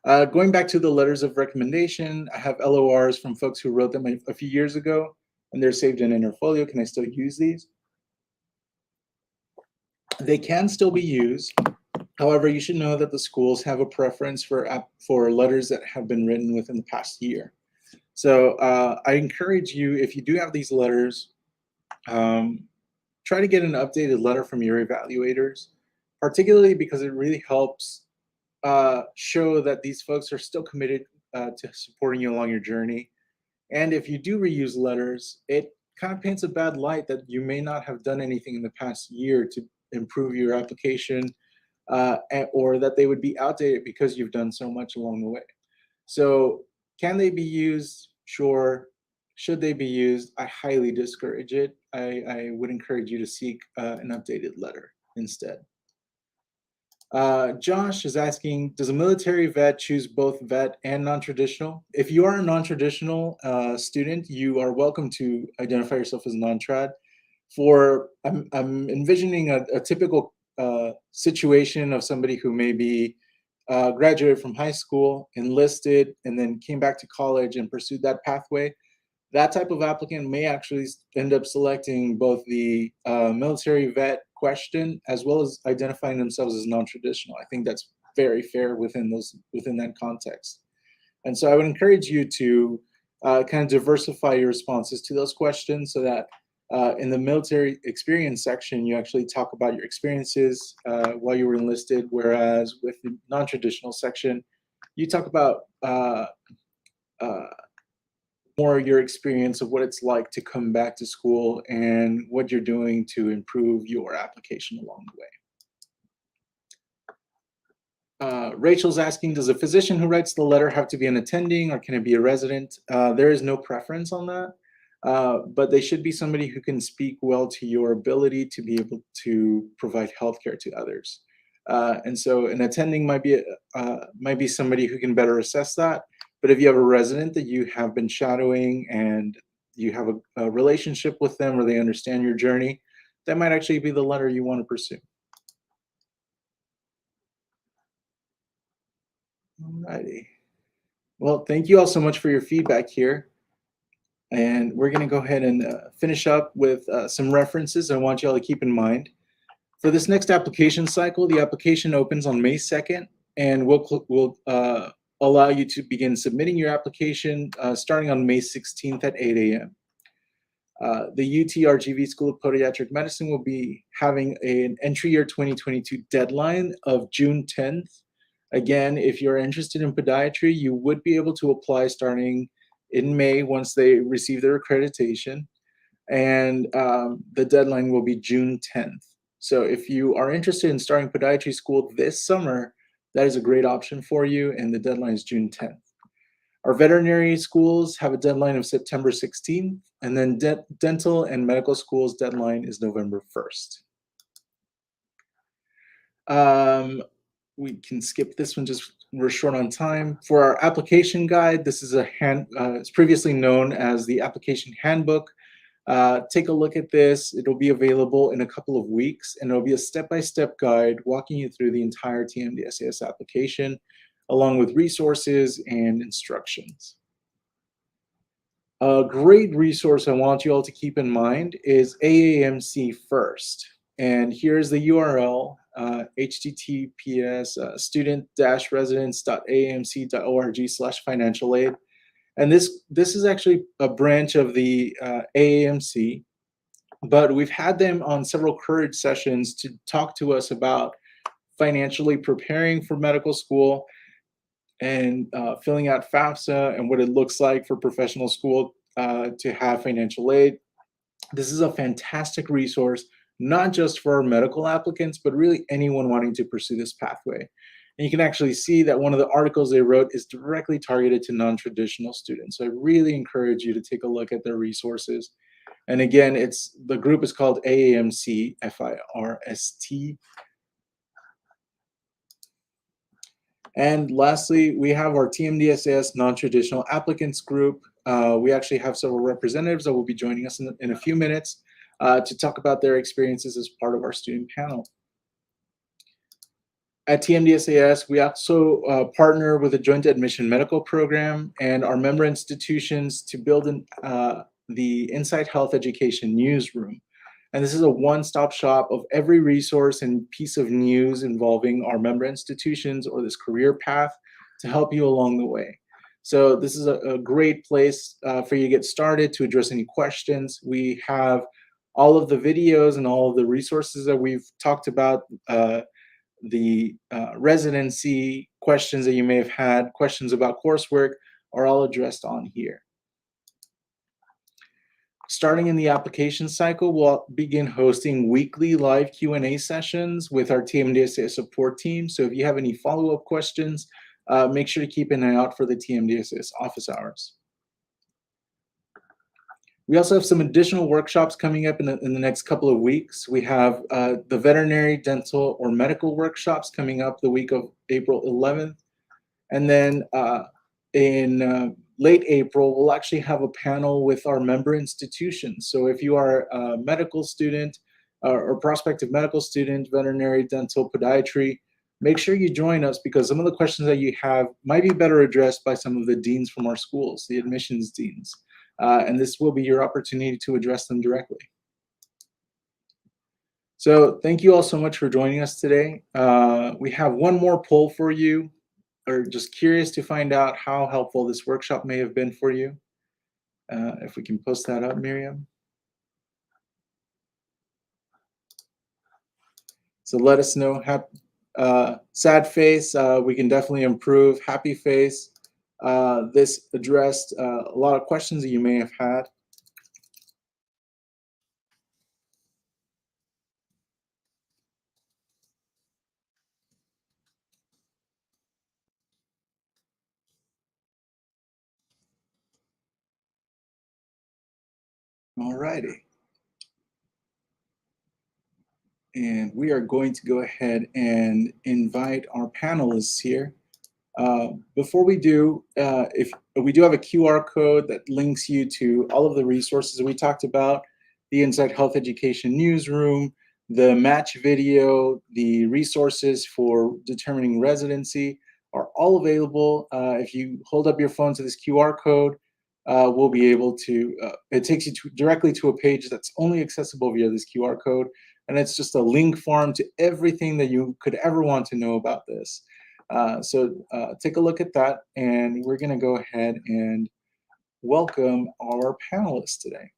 Going back to the letters of recommendation, I have LORs from folks who wrote them a few years ago, and they're saved in Interfolio. Can I still use these? They can still be used. However, you should know that the schools have a preference for letters that have been written within the past year. So I encourage you, if you do have these letters, try to get an updated letter from your evaluators, particularly because it really helps show that these folks are still committed to supporting you along your journey. And if you do reuse letters, it kind of paints a bad light that you may not have done anything in the past year to improve your application, or that they would be outdated because you've done so much along the way. So can they be used? Sure. Should they be used? I highly discourage it. I would encourage you to seek an updated letter instead. Josh is asking, does a military vet choose both vet and non-traditional? If you are a non-traditional student, you are welcome to identify yourself as non-trad. I'm envisioning a typical situation of somebody who may be graduated from high school, enlisted, and then came back to college and pursued that pathway. That type of applicant may actually end up selecting both the military vet question as well as identifying themselves as non-traditional. I think that's very fair within that context. And so I would encourage you to kind of diversify your responses to those questions so that in the military experience section, you actually talk about your experiences while you were enlisted, whereas with the non-traditional section, you talk about more your experience of what it's like to come back to school and what you're doing to improve your application along the way. Rachel's asking, does a physician who writes the letter have to be an attending or can it be a resident? There is no preference on that, but they should be somebody who can speak well to your ability to be able to provide healthcare to others. And so an attending might be somebody who can better assess that. But if you have a resident that you have been shadowing and you have a relationship with them or they understand your journey, that might actually be the letter you want to pursue. Alrighty. Well, thank you all so much for your feedback here. And we're going to go ahead and finish up with some references I want you all to keep in mind. For this next application cycle, the application opens on May 2nd, and we'll allow you to begin submitting your application starting on May 16th at 8 a.m. The UT-RGV School of Podiatric Medicine will be having an entry year 2022 deadline of June 10th. Again, if you're interested in podiatry, you would be able to apply starting in May once they receive their accreditation, and the deadline will be June 10th. So if you are interested in starting podiatry school this summer, that is a great option for you, and the deadline is June 10th. Our veterinary schools have a deadline of September 16th, and then dental and medical schools deadline is November 1st. We can skip this one, just we're short on time. For our application guide, this is it's previously known as the application handbook. Take a look at this. It'll be available in a couple of weeks, and it'll be a step-by-step guide walking you through the entire TMDSAS application, along with resources and instructions. A great resource I want you all to keep in mind is AAMC First. And here's the URL. https student-residence.aamc.org/financial aid. And this is actually a branch of the AAMC, but we've had them on several courage sessions to talk to us about financially preparing for medical school and filling out FAFSA and what it looks like for professional school to have financial aid. This is a fantastic resource, not just for medical applicants, but really anyone wanting to pursue this pathway. And you can actually see that one of the articles they wrote is directly targeted to non-traditional students. So I really encourage you to take a look at their resources. And again, the group is called AAMC, FIRST. And lastly, we have our TMDSAS non-traditional applicants group. We actually have several representatives that will be joining us in a few minutes to talk about their experiences as part of our student panel. At TMDSAS, we also partner with a joint admission medical program and our member institutions to build the Insight Health Education newsroom. And this is a one-stop shop of every resource and piece of news involving our member institutions or this career path to help you along the way. So this is a great place for you to get started, to address any questions. We have all of the videos and all of the resources that we've talked about, the residency questions that you may have had, questions about coursework are all addressed on here. Starting in the application cycle, we'll begin hosting weekly live Q&A sessions with our TMDSA support team. So if you have any follow-up questions, make sure to keep an eye out for the TMDSA office hours. We also have some additional workshops coming up in the next couple of weeks. We have the veterinary, dental, or medical workshops coming up the week of April 11th. And then in late April, we'll actually have a panel with our member institutions. So if you are a medical student or prospective medical student, veterinary, dental, podiatry, make sure you join us because some of the questions that you have might be better addressed by some of the deans from our schools, the admissions deans. And this will be your opportunity to address them directly. So thank you all so much for joining us today. We have one more poll for you. Or just curious to find out how helpful this workshop may have been for you. If we can post that up, Miriam. So let us know. Sad face, we can definitely improve. Happy face, this addressed a lot of questions that you may have had. All righty. And we are going to go ahead and invite our panelists here. Before we do, if we do have a QR code that links you to all of the resources that we talked about, the Insight Health Education newsroom, the match video, the resources for determining residency are all available. If you hold up your phone to this QR code, we'll be able to, it takes you directly to a page that's only accessible via this QR code. And it's just a link farm to everything that you could ever want to know about this. So take a look at that, and we're going to go ahead and welcome our panelists today.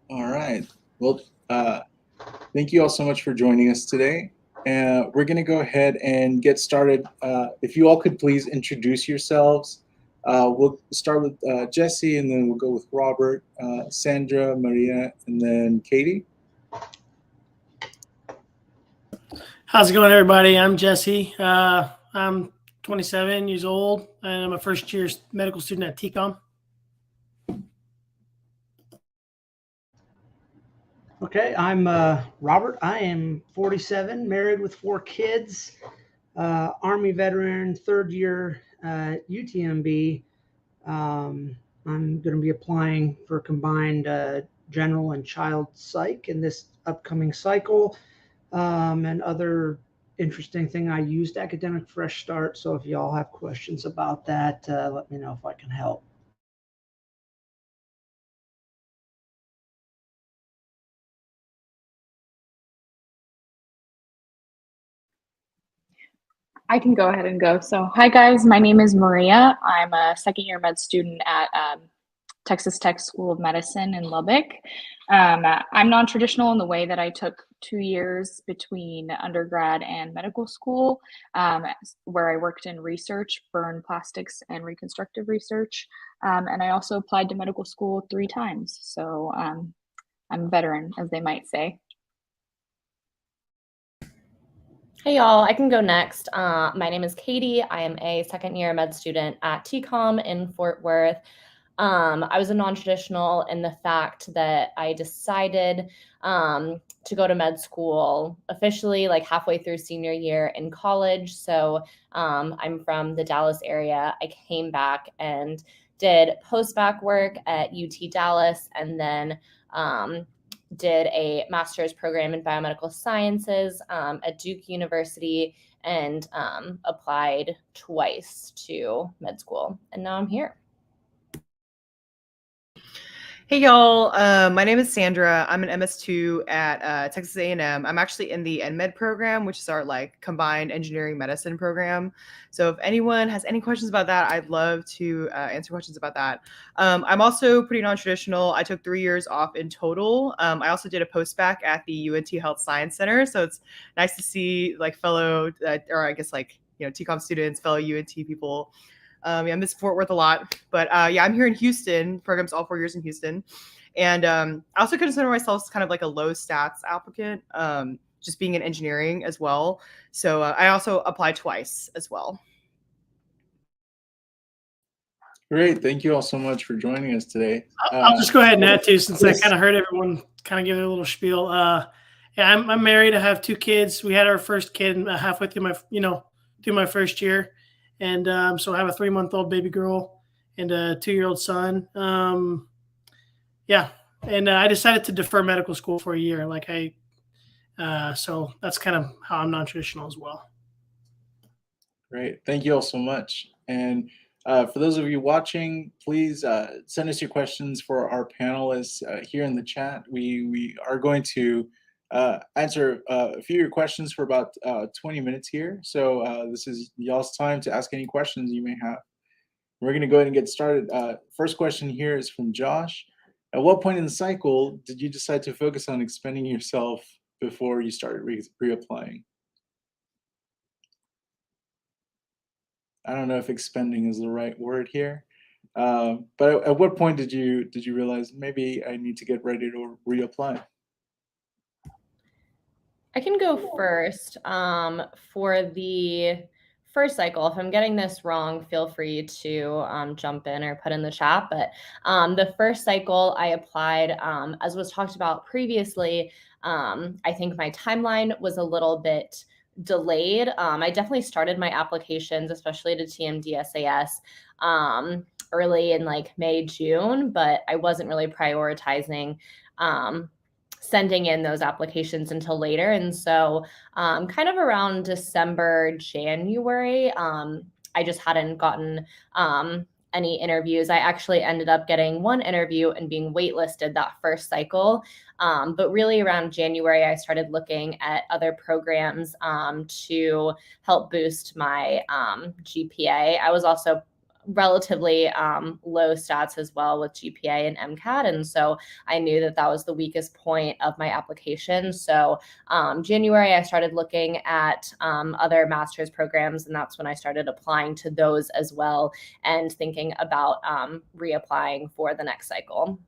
All right. Well, thank you all so much for joining us today. We're going to go ahead and get started. If you all could please introduce yourselves. We'll start with Jesse, and then we'll go with Robert, Sandra, Maria, and then Katie. How's it going, everybody? I'm Jesse. I'm 27 years old, and I'm a first-year medical student at TCOM. Okay, I'm Robert. I am 47, married with 4 kids, Army veteran, 3rd year UTMB. I'm going to be applying for combined general and child psych in this upcoming cycle, and other interesting thing. I used Academic Fresh Start, so if y'all have questions about that, let me know if I can help. I can go ahead and go. So, hi guys, my name is Maria. I'm a second year med student at Texas Tech School of Medicine in Lubbock. I'm non-traditional in the way that I took 2 years between undergrad and medical school, where I worked in research, burn plastics and reconstructive research. And I also applied to medical school 3 times. So I'm a veteran, as they might say. Hey y'all, I can go next. My name is Katie. I am a second year med student at TCOM in Fort Worth. I was a non-traditional in the fact that I decided to go to med school officially like halfway through senior year in college. So I'm from the Dallas area. I came back and did post-bac work at UT Dallas, and then did a master's program in biomedical sciences at Duke University, and applied twice to med school. And now I'm here. Hey y'all, my name is Sandra. I'm an MS2 at Texas A&M. I'm actually in the NMed program, which is our like combined engineering medicine program. So if anyone has any questions about that, I'd love to answer questions about that. I'm also pretty non-traditional. I took 3 years off in total. I also did a post-bac at the UNT Health Science Center. So it's nice to see like fellow, or I guess like, you know, TCOM students, fellow UNT people. I miss Fort Worth a lot, but yeah, I'm here in Houston. Program's all 4 years in Houston. And I also consider myself kind of like a low stats applicant, just being in engineering as well. So I also applied twice as well. Great. Thank you all so much for joining us today. I'll just go ahead and add too, since yes. I kind of heard everyone kind of give a little spiel. Yeah, I'm married. I have 2 kids. We had our first kid halfway through my first year. And so I have a 3-month-old baby girl and a 2-year-old son. Yeah. And I decided to defer medical school for a year. So that's kind of how I'm non-traditional as well. Great. Thank you all so much. And for those of you watching, please send us your questions for our panelists here in the chat. We are going to answer a few of your questions for about 20 minutes here. So this is y'all's time to ask any questions you may have. We're going to go ahead and get started. First question here is from Josh. At what point in the cycle did you decide to focus on expending yourself before you started reapplying? I don't know if expending is the right word here, but at what point did you realize maybe I need to get ready to reapply? I can go first. For the first cycle, if I'm getting this wrong, feel free to jump in or put in the chat. But the first cycle I applied, as was talked about previously, I think my timeline was a little bit delayed. I definitely started my applications, especially to TMDSAS, early in like May, June, but I wasn't really prioritizing sending in those applications until later. And so kind of around December, January, I just hadn't gotten any interviews. I actually ended up getting 1 interview and being waitlisted that first cycle. But really around January, I started looking at other programs to help boost my GPA. I was also relatively low stats as well with GPA and MCAT. And so I knew that that was the weakest point of my application. So January, I started looking at other master's programs, and that's when I started applying to those as well and thinking about reapplying for the next cycle.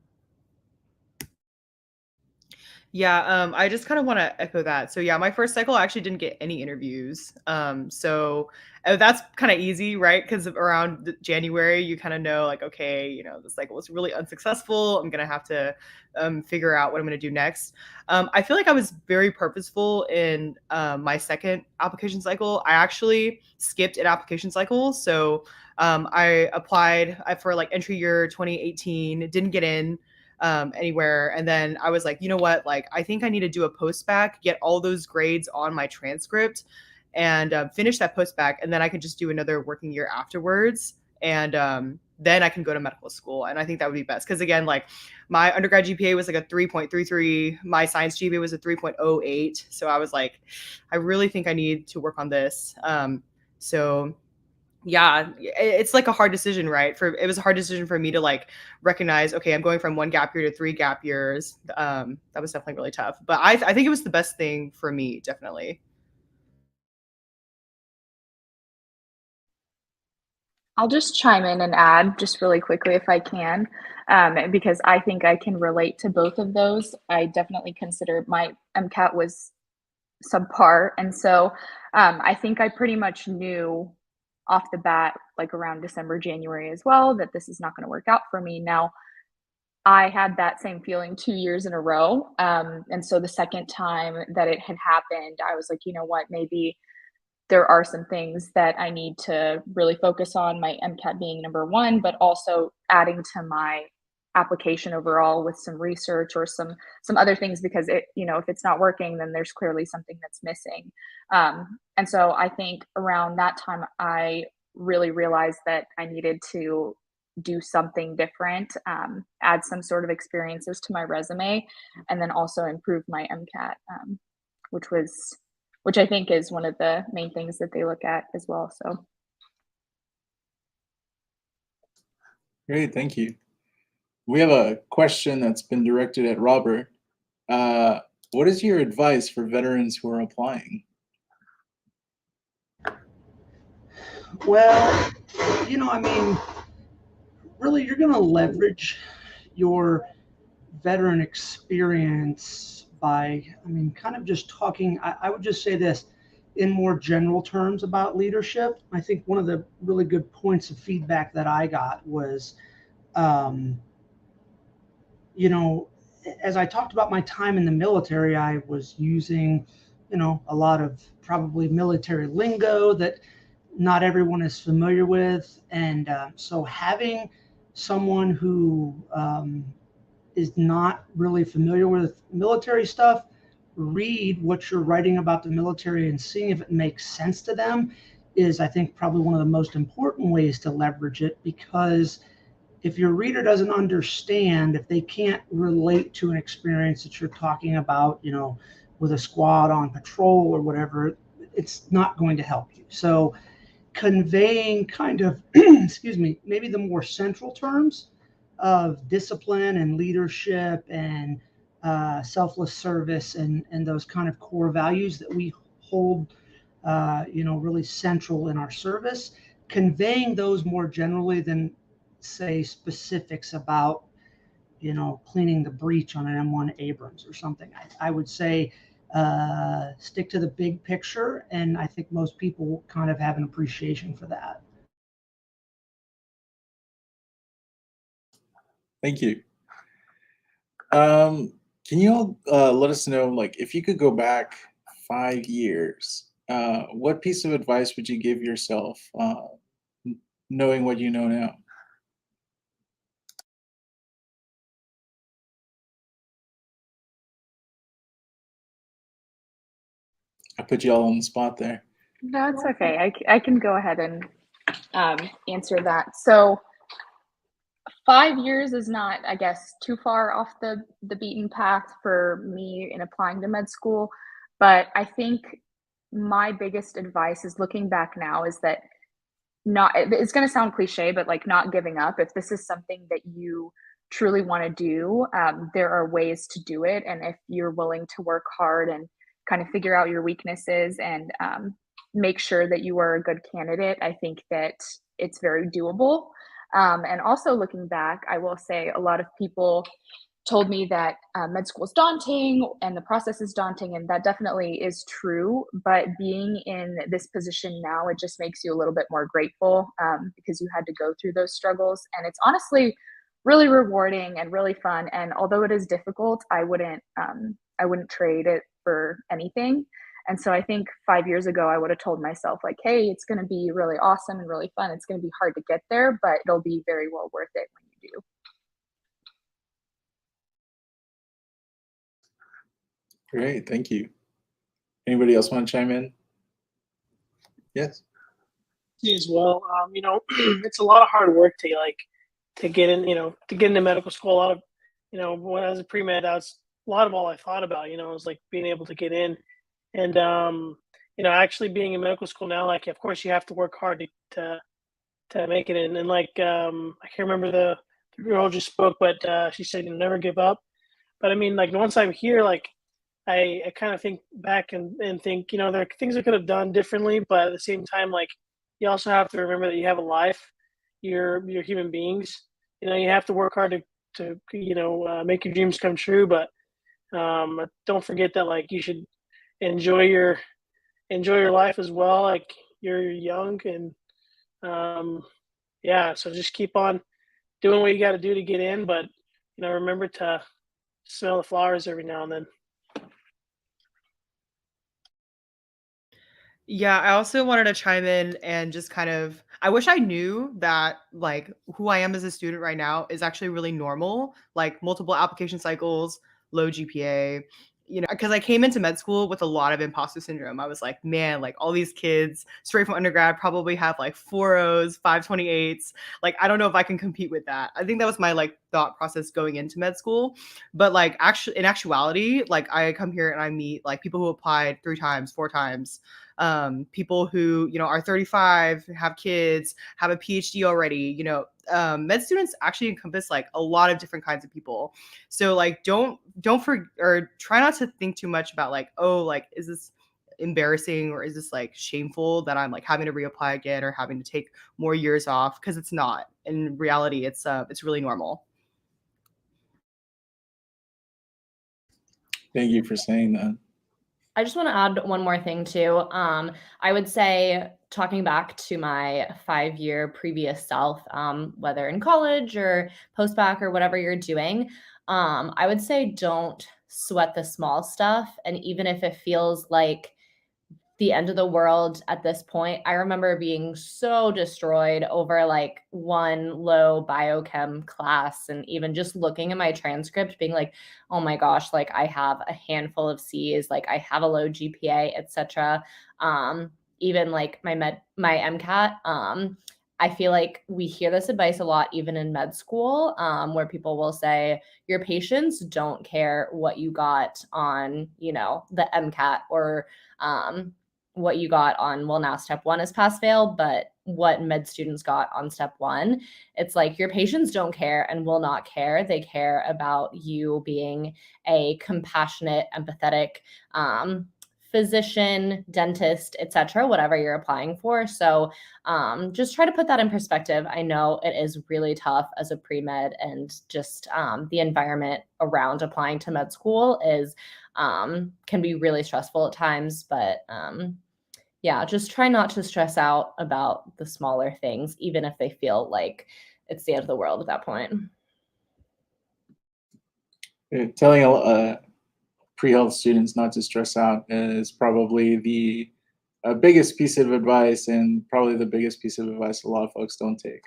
Yeah, I just kind of want to echo that. So yeah, my first cycle I actually didn't get any interviews. So that's kind of easy, right? Because around January, you kind of know like, okay, you know, the cycle was really unsuccessful. I'm going to have to figure out what I'm going to do next. I feel like I was very purposeful in my second application cycle. I actually skipped an application cycle. So I applied for like entry year 2018, didn't get in anywhere. And then I was like, you know what, like, I think I need to do a post-bac, get all those grades on my transcript, and finish that postbac, and then I could just do another working year afterwards, and then I can go to medical school. And I think that would be best because, again, like my undergrad GPA was like a 3.33, my science GPA was a 3.08, so I was like, I really think I need to work on this. So yeah, it's like a hard decision, right? It was a hard decision for me to like recognize, okay, I'm going from 1 gap year to 3 gap years. That was definitely really tough, but I think it was the best thing for me, definitely. I'll just chime in and add just really quickly if I can, because I think I can relate to both of those. I definitely consider my MCAT was subpar. And so I think I pretty much knew off the bat, like around December, January as well, that this is not going to work out for me. Now, I had that same feeling 2 years in a row. And so the second time that it had happened, I was like, you know what, maybe there are some things that I need to really focus on, my MCAT being number one, but also adding to my application overall with some research or some other things, because it, you know, if it's not working, then there's clearly something that's missing. And so I think around that time, I really realized that I needed to do something different, add some sort of experiences to my resume, and then also improve my MCAT, which was which I think is one of the main things that they look at as well. So Great, thank you. We have a question that's been directed at Robert. What is your advice for veterans who are applying? Well, you know, I mean, really, you're going to leverage your veteran experience by, I mean, kind of just talking. I would just say this in more general terms about leadership. I think one of the really good points of feedback that I got was, you know, as I talked about my time in the military, I was using, you know, a lot of probably military lingo that not everyone is familiar with. And so having someone who is not really familiar with military stuff read what you're writing about the military and seeing if it makes sense to them is, I think, probably one of the most important ways to leverage it. Because if your reader doesn't understand, if they can't relate to an experience that you're talking about, you know, with a squad on patrol or whatever, it's not going to help you. So conveying kind of, excuse me, maybe the more central terms of discipline and leadership and selfless service and those kind of core values that we hold, you know, really central in our service, conveying those more generally than say specifics about, you know, cleaning the breech on an M1 Abrams or something. I would say stick to the big picture, and I think most people kind of have an appreciation for that. Thank you. Can you all let us know, like, if you could go back 5 years, what piece of advice would you give yourself, knowing what you know now? I put you all on the spot there. no, it's okay. I can go ahead and answer that. So 5 years is not, I guess, too far off the beaten path for me in applying to med school. But I think my biggest advice is looking back now is that not, it's going to sound cliche, but like not giving up. If this is something that you truly want to do, there are ways to do it. And if you're willing to work hard and kind of figure out your weaknesses and make sure that you are a good candidate, I think that it's very doable. And also looking back, I will say a lot of people told me that med school is daunting and the process is daunting, and that definitely is true. But being in this position now, it just makes you a little bit more grateful because you had to go through those struggles, and it's honestly really rewarding and really fun. And although it is difficult, I wouldn't trade it for anything. And so I think 5 years ago, I would have told myself like, hey, it's going to be really awesome and really fun. It's going to be hard to get there, but it'll be very well worth it when you do. Great, thank you. Anybody else want to chime in? Yes. As well. It's a lot of hard work to get in, to get into medical school. A lot of, when I was a pre-med, that's a lot of all I thought about, was like being able to get in. And, actually being in medical school now, like, of course you have to work hard to make it in. And like, I can't remember the girl just spoke, but she said, never give up. But I mean, like, once I'm here, like, I kind of think back and think, there are things I could have done differently, but at the same time, like, you also have to remember that you have a life. You're human beings. You have to work hard to make your dreams come true. But don't forget that, like, you should enjoy your life as well. Like, you're young, and yeah. So just keep on doing what you got to do to get in. But remember to smell the flowers every now and then. Yeah, I also wanted to chime in and just kind of, I wish I knew that like who I am as a student right now is actually really normal, like multiple application cycles, low GPA, because I came into med school with a lot of imposter syndrome. I was like, man, like all these kids straight from undergrad probably have like 4.0s, 5.28s. Like, I don't know if I can compete with that. I think that was my like thought process going into med school. But like actually in actuality, like I come here and I meet like people who applied 3 times, 4 times. People who, are 35, have kids, have a PhD already, med students actually encompass like a lot of different kinds of people. So like, don't or try not to think too much about like, oh, like, is this embarrassing or is this like shameful that I'm like having to reapply again or having to take more years off? Because it's not. In reality, it's really normal. Thank you for saying that. I just want to add one more thing too. I would say, talking back to my 5-year previous self, whether in college or post-bac or whatever you're doing, I would say don't sweat the small stuff. And even if it feels like the end of the world at this point, I remember being so destroyed over like one low biochem class, and even just looking at my transcript being like, oh my gosh, like I have a handful of C's, like I have a low GPA, etc. Even like my MCAT, I feel like we hear this advice a lot, even in med school, where people will say, your patients don't care what you got on, the MCAT, or what you got on, well, now step 1 is pass fail, but what med students got on step 1, it's like your patients don't care and will not care. They care about you being a compassionate, empathetic physician, dentist, etc., whatever you're applying for. So just try to put that in perspective. I know it is really tough as a pre-med, and just the environment around applying to med school is can be really stressful at times, but yeah, just try not to stress out about the smaller things, even if they feel like it's the end of the world at that point. Telling pre-health students not to stress out is probably the biggest piece of advice, and probably the biggest piece of advice a lot of folks don't take.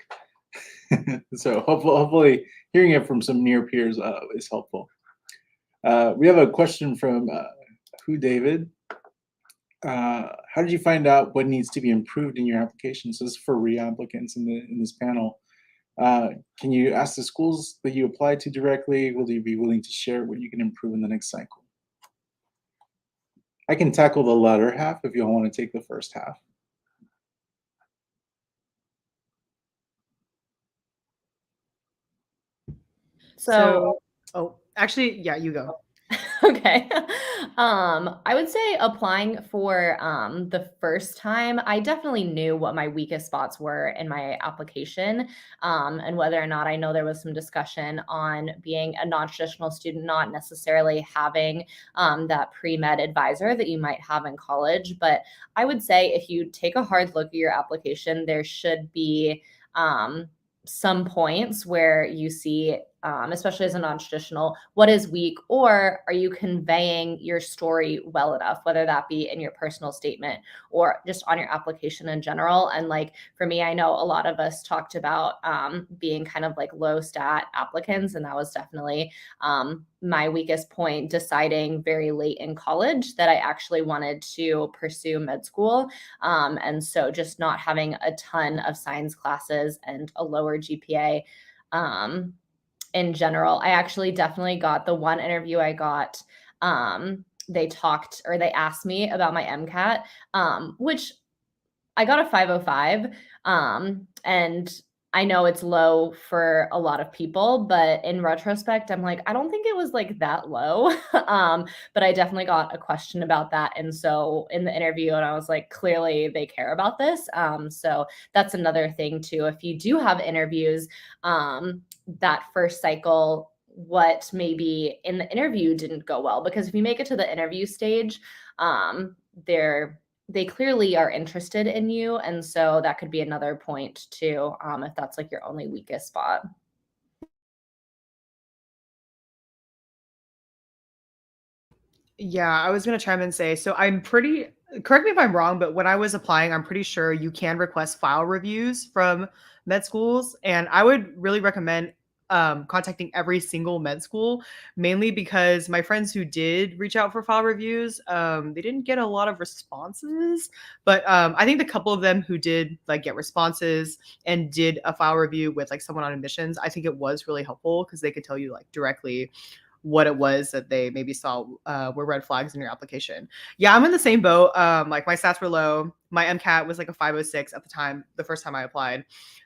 So hopefully hearing it from some near peers is helpful. We have a question from David. How did you find out what needs to be improved in your application? So this is for re-applicants in this panel. Can you ask the schools that you applied to directly? Will you be willing to share what you can improve in the next cycle? I can tackle the latter half if you all want to take the first half. So actually, yeah, you go. Okay. I would say applying for the first time, I definitely knew what my weakest spots were in my application, and whether or not, I know there was some discussion on being a non-traditional student, not necessarily having that pre-med advisor that you might have in college. But I would say if you take a hard look at your application, there should be some points where you see especially as a non-traditional, what is weak, or are you conveying your story well enough, whether that be in your personal statement or just on your application in general. And like for me, I know a lot of us talked about being kind of like low stat applicants, and that was definitely my weakest point, deciding very late in college that I actually wanted to pursue med school. And so just not having a ton of science classes and a lower GPA in general. I actually definitely got the one interview I got. They asked me about my MCAT, which I got a 505. And I know it's low for a lot of people, but in retrospect, I'm like, I don't think it was like that low. But I definitely got a question about that. And so in the interview, and I was like, clearly they care about this. So that's another thing too. If you do have interviews, that first cycle, what maybe in the interview didn't go well, because if you make it to the interview stage, they clearly are interested in you. And so that could be another point too, if that's like your only weakest spot. Yeah, I was going to chime in and say, so correct me if I'm wrong, but when I was applying, I'm pretty sure you can request file reviews from med schools. And I would really recommend contacting every single med school, mainly because my friends who did reach out for file reviews, they didn't get a lot of responses. But I think the couple of them who did like get responses and did a file review with like someone on admissions, I think it was really helpful because they could tell you like directly what it was that they maybe saw were red flags in your application. Yeah, I'm in the same boat. Like my stats were low. My MCAT was like a 506 at the time, the first time I applied.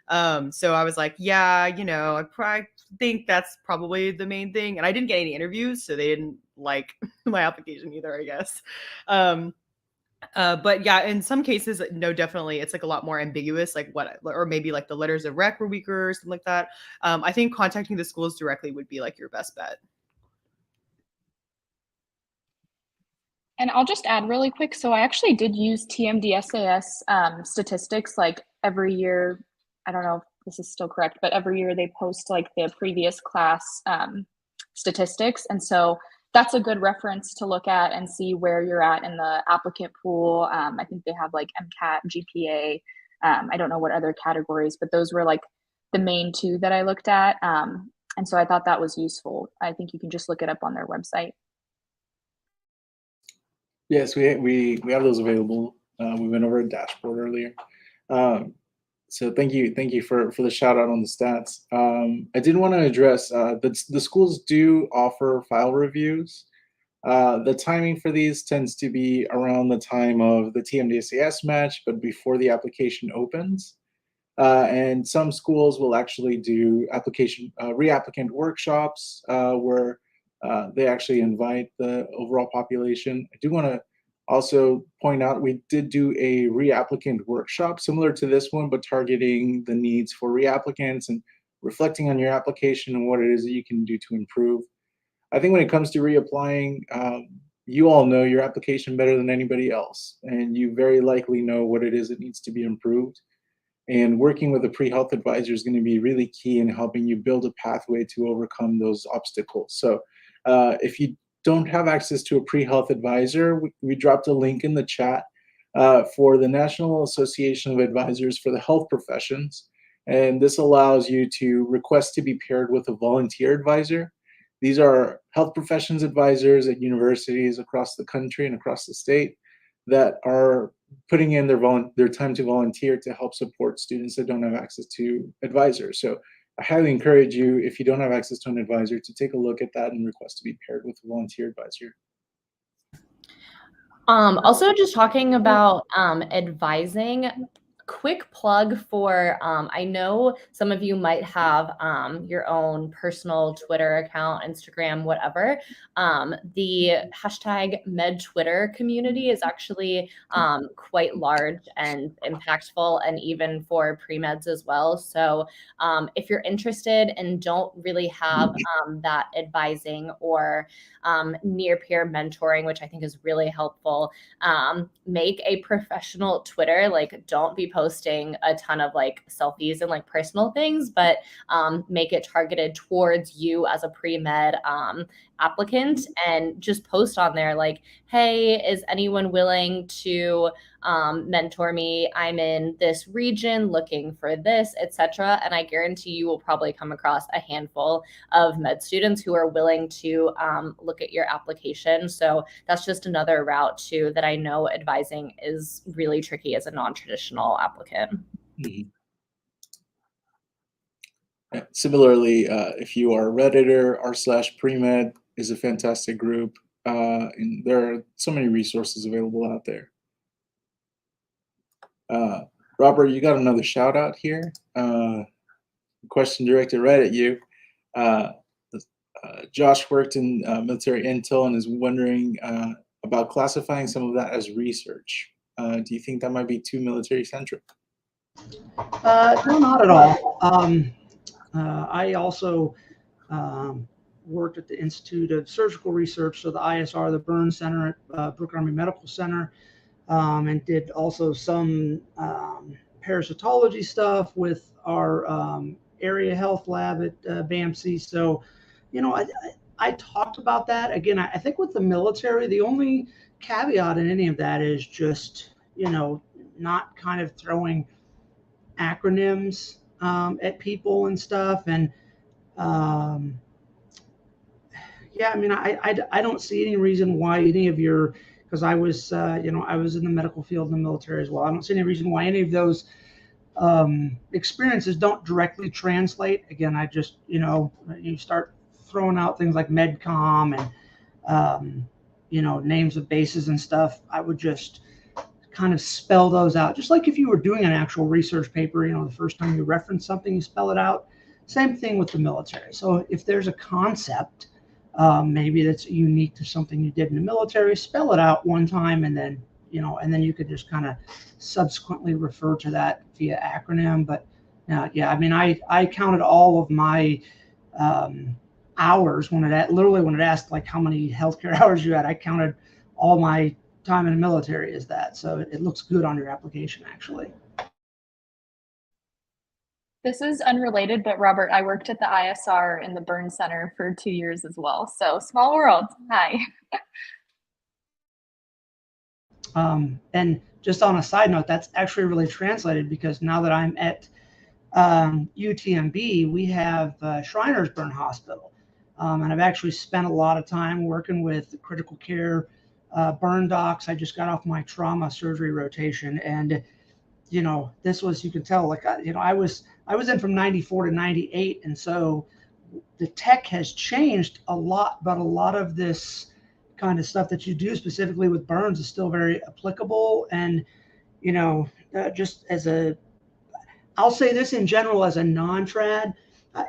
So I was like, yeah, I probably think that's probably the main thing. And I didn't get any interviews, so they didn't like my application either, I guess. But yeah, in some cases, no, definitely, it's like a lot more ambiguous, like or maybe like the letters of rec were weaker or something like that. I think contacting the schools directly would be like your best bet. And I'll just add really quick. So I actually did use TMDSAS statistics like every year. I don't know if this is still correct, but every year they post like the previous class statistics. And so that's a good reference to look at and see where you're at in the applicant pool. I think they have like MCAT, GPA. I don't know what other categories, but those were like the main two that I looked at. And so I thought that was useful. I think you can just look it up on their website. Yes, we have those available. We went over a dashboard earlier. So thank you for the shout out on the stats. I did want to address the schools do offer file reviews. The timing for these tends to be around the time of the TMDSAS match, but before the application opens. And some schools will actually do reapplicant workshops where they actually invite the overall population. I do want to also point out we did do a reapplicant workshop similar to this one, but targeting the needs for reapplicants and reflecting on your application and what it is that you can do to improve. I think when it comes to reapplying, you all know your application better than anybody else, and you very likely know what it is that needs to be improved. And working with a pre-health advisor is going to be really key in helping you build a pathway to overcome those obstacles. So if you don't have access to a pre-health advisor, we dropped a link in the chat for the National Association of Advisors for the Health Professions. And this allows you to request to be paired with a volunteer advisor. These are health professions advisors at universities across the country and across the state that are putting in their time to volunteer to help support students that don't have access to advisors. So I highly encourage you, if you don't have access to an advisor, to take a look at that and request to be paired with a volunteer advisor. Also, just talking about advising, quick plug for, I know some of you might have your own personal Twitter account, Instagram, whatever. The hashtag #MedTwitter community is actually quite large and impactful, and even for pre-meds as well. So if you're interested and don't really have that advising or near peer mentoring, which I think is really helpful, make a professional Twitter. Like, don't be posting a ton of like selfies and like personal things, but make it targeted towards you as a pre-med applicant, and just post on there like, hey, is anyone willing to mentor me? I'm in this region looking for this, etc. And I guarantee you will probably come across a handful of med students who are willing to look at your application. So that's just another route too that I know advising is really tricky as a non-traditional applicant. Mhm. Similarly, if you are a Redditor, r/premed is a fantastic group, and there are so many resources available out there. Robert, you got another shout out here. Question directed right at you. Josh worked in military intel and is wondering about classifying some of that as research. Do you think that might be too military centric? No, not at all. I also worked at the Institute of Surgical Research, so the ISR, the Burn Center at Brooke Army Medical Center, and did also some parasitology stuff with our area health lab at BAMC. So, you know, I talked about that. Again, I think with the military, the only caveat in any of that is just, you know, not kind of throwing acronyms at people and stuff. And yeah, I mean, I don't see any reason why any of your, because I was, you know, I was in the medical field in the military as well. I don't see any reason why any of those experiences don't directly translate. Again, I just, you know, you start throwing out things like MedCom and, you know, names of bases and stuff. I would just kind of spell those out. Just like if you were doing an actual research paper, you know, the first time you reference something, you spell it out. Same thing with the military. So if there's a concept, maybe that's unique to something you did in the military, spell it out one time, and then, you know, and then you could just kind of subsequently refer to that via acronym. But yeah, I mean, I counted all of my hours when it asked like how many healthcare hours you had. I counted all my time in the military as that. So it looks good on your application, actually. This is unrelated, but Robert, I worked at the ISR in the Burn Center for 2 years as well. So small world. Hi. And just on a side note, that's actually really translated, because now that I'm at UTMB, we have Shriners Burn Hospital. And I've actually spent a lot of time working with critical care burn docs. I just got off my trauma surgery rotation, and you know, this was, you can tell, like, you know, I was in from 94 to 98, and so the tech has changed a lot, but a lot of this kind of stuff that you do specifically with burns is still very applicable. And you know, just as a, I'll say this in general, as a non-trad,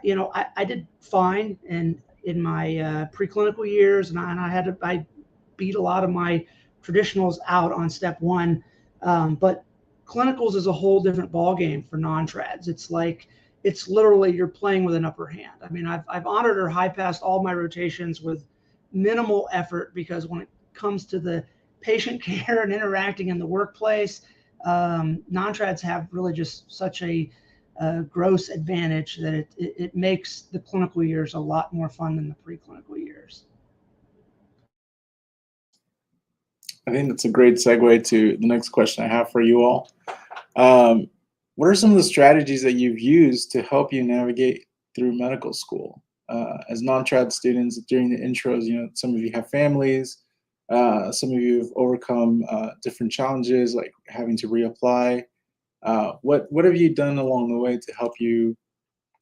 you know, I did fine in my preclinical years, and I beat a lot of my traditionals out on step one, but clinicals is a whole different ballgame for non-trads. It's like, it's literally, you're playing with an upper hand. I mean, I've honored or high passed all my rotations with minimal effort, because when it comes to the patient care and interacting in the workplace, non-trads have really just such a gross advantage that it makes the clinical years a lot more fun than the preclinical years. I think that's a great segue to the next question I have for you all. What are some of the strategies that you've used to help you navigate through medical school? As non-trad students, during the intros, you know, some of you have families, some of you have overcome different challenges, like having to reapply. What have you done along the way to help you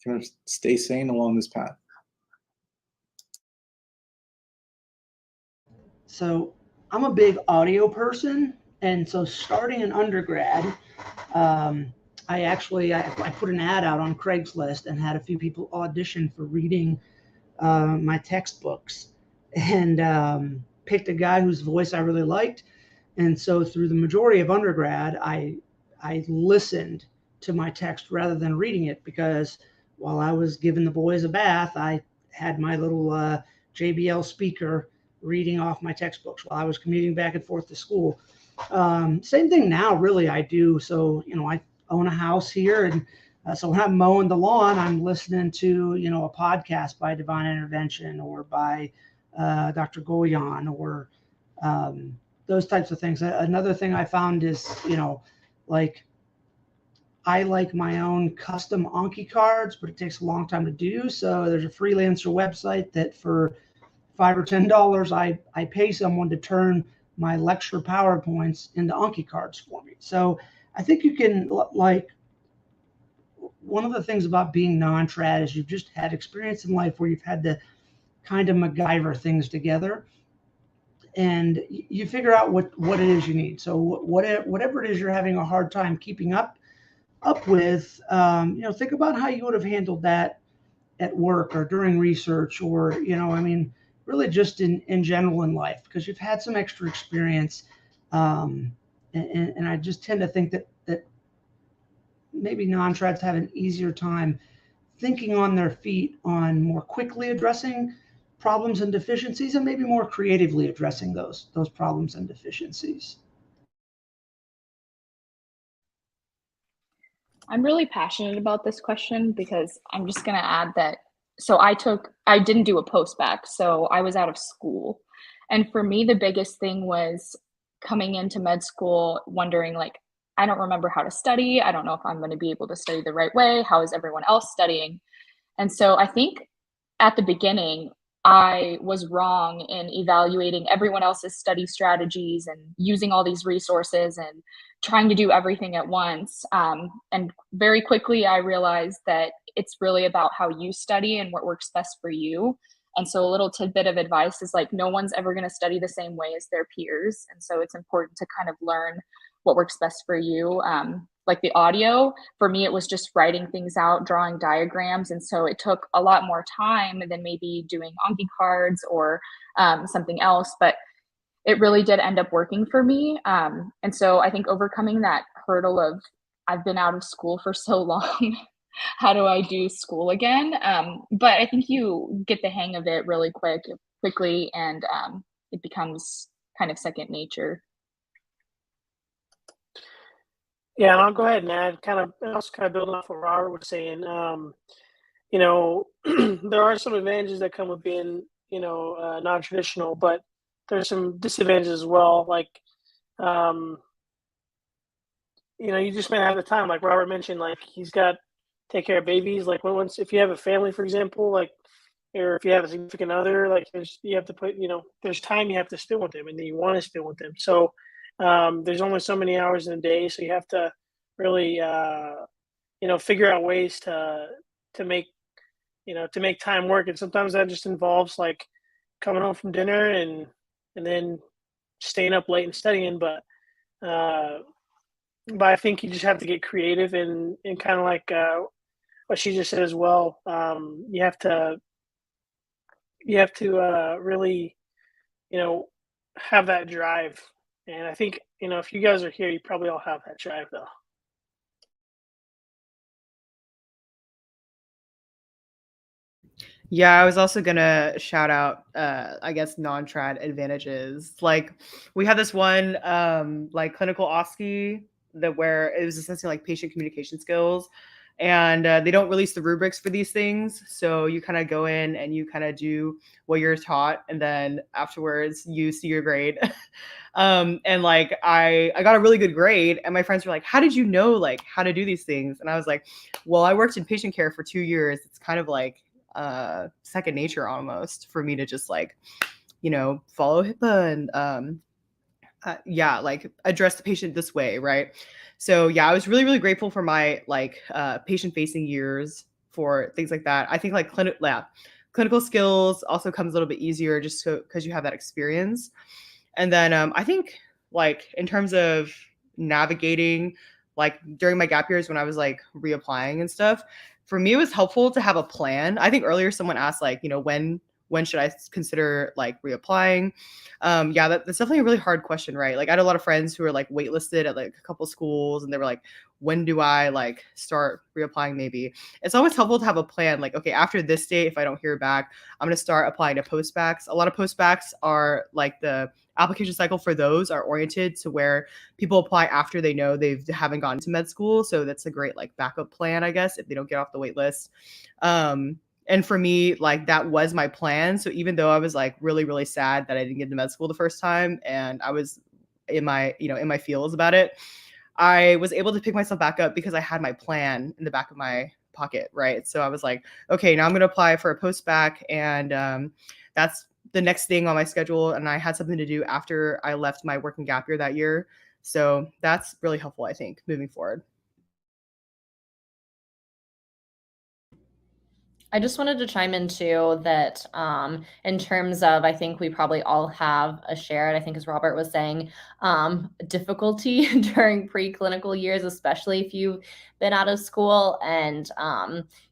kind of stay sane along this path? So I'm a big audio person, and so starting in undergrad, I put an ad out on Craigslist and had a few people audition for reading my textbooks, and picked a guy whose voice I really liked. And so through the majority of undergrad, I listened to my text rather than reading it, because while I was giving the boys a bath, I had my little JBL speaker reading off my textbooks while I was commuting back and forth to school. Same thing now, really, I do. So, you know, I own a house here, and so when I'm mowing the lawn, I'm listening to, a podcast by Divine Intervention or by Dr. Goyan or those types of things. Another thing I found is, like I like my own custom Anki cards, but it takes a long time to do. So there's a freelancer website that for $5 or $10, I pay someone to turn my lecture PowerPoints into Anki cards for me. So I think you can, like, one of the things about being non-trad is you've just had experience in life where you've had to kind of MacGyver things together, and you figure out what it is you need. So whatever it is you're having a hard time keeping up with, think about how you would have handled that at work or during research, or really just in general in life, because you've had some extra experience. And I just tend to think that maybe non-trads have an easier time thinking on their feet on more quickly addressing problems and deficiencies, and maybe more creatively addressing those problems and deficiencies. I'm really passionate about this question because I'm just going to add that. So I didn't do a post-bac, so I was out of school. And for me, the biggest thing was coming into med school, wondering, like, I don't remember how to study. I don't know if I'm going to be able to study the right way. How is everyone else studying? And so I think at the beginning, I was wrong in evaluating everyone else's study strategies and using all these resources and trying to do everything at once. And very quickly, I realized that it's really about how you study and what works best for you. And so a little tidbit of advice is, like, no one's ever going to study the same way as their peers. And so it's important to kind of learn what works best for you. Like the audio, for me, it was just writing things out, drawing diagrams. And so it took a lot more time than maybe doing Anki cards or something else, but it really did end up working for me. And so I think overcoming that hurdle of, I've been out of school for so long, how do I do school again? But I think you get the hang of it really quickly, and it becomes kind of second nature. Yeah, and I'll go ahead and add, also building off what Robert was saying. There are some advantages that come with being, non-traditional, but there's some disadvantages as well. Like, you just might have the time. Like Robert mentioned, like he's got to take care of babies. Like if you have a family, for example, like, or if you have a significant other, like you have to put, there's time you have to spend with them, and then you want to spend with them. So there's only so many hours in a day, so you have to really figure out ways to make time work. And sometimes that just involves like coming home from dinner and then staying up late and studying. But I think you just have to get creative and kind of like what she just said as well. You have to really have that drive. And I think, if you guys are here, you probably all have that drive, though. Yeah, I was also going to shout out, I guess, non-trad advantages. Like, we had this one, like, clinical OSCE where it was essentially like patient communication skills. And they don't release the rubrics for these things. So you kind of go in and you kind of do what you're taught. And then afterwards you see your grade. And like, I got a really good grade, and my friends were like, how did you know like how to do these things? And I was like, well, I worked in patient care for 2 years. It's kind of like second nature almost for me to just like, follow HIPAA and like address the patient this way. Right. So yeah, I was really, really grateful for my like patient-facing years for things like that. I think like clinical skills also comes a little bit easier just because you have that experience. And then I think like in terms of navigating, like during my gap years when I was like reapplying and stuff, for me it was helpful to have a plan. I think earlier someone asked like, when should I consider like reapplying? That's definitely a really hard question, right? Like I had a lot of friends who were like waitlisted at like a couple schools, and they were like when do I like start reapplying maybe. It's always helpful to have a plan. Like, okay, after this date, if I don't hear back, I'm going to start applying to postbacks. A lot of postbacks are like the application cycle for those are oriented to where people apply after they know they haven't gone to med school. So that's a great like backup plan, I guess, if they don't get off the wait list. And for me, like that was my plan. So even though I was like really, really sad that I didn't get into med school the first time and I was in my, in my feels about it, I was able to pick myself back up because I had my plan in the back of my pocket, right? So I was like, okay, now I'm going to apply for a postbac, and that's the next thing on my schedule. And I had something to do after I left my working gap year that year. So that's really helpful, I think, moving forward. I just wanted to chime in too that in terms of, I think we probably all have a shared, I think as Robert was saying, difficulty during preclinical years, especially if you've been out of school and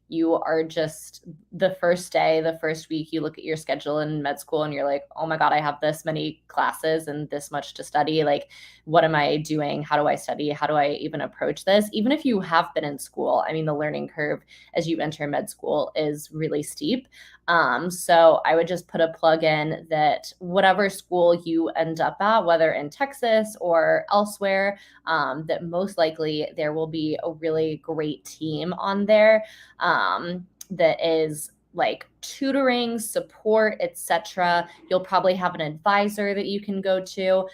you are just the first day, the first week, you look at your schedule in med school and you're like, oh my God, I have this many classes and this much to study. Like, what am I doing? How do I study? How do I even approach this? Even if you have been in school, I mean, the learning curve as you enter med school is really steep. So I would just put a plug in that whatever school you end up at, whether in Texas or elsewhere, that most likely there will be a really great team on there that is like tutoring, support, etc. You'll probably have an advisor that you can go to.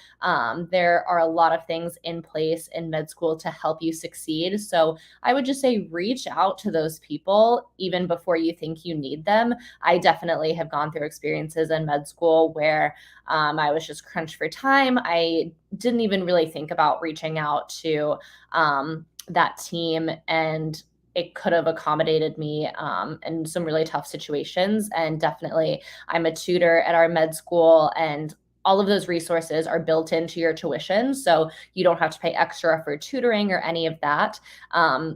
There are a lot of things in place in med school to help you succeed. So I would just say reach out to those people even before you think you need them. I definitely have gone through experiences in med school where I was just crunched for time. I didn't even really think about reaching out to that team, and it could have accommodated me in some really tough situations. And definitely I'm a tutor at our med school, and all of those resources are built into your tuition. So you don't have to pay extra for tutoring or any of that.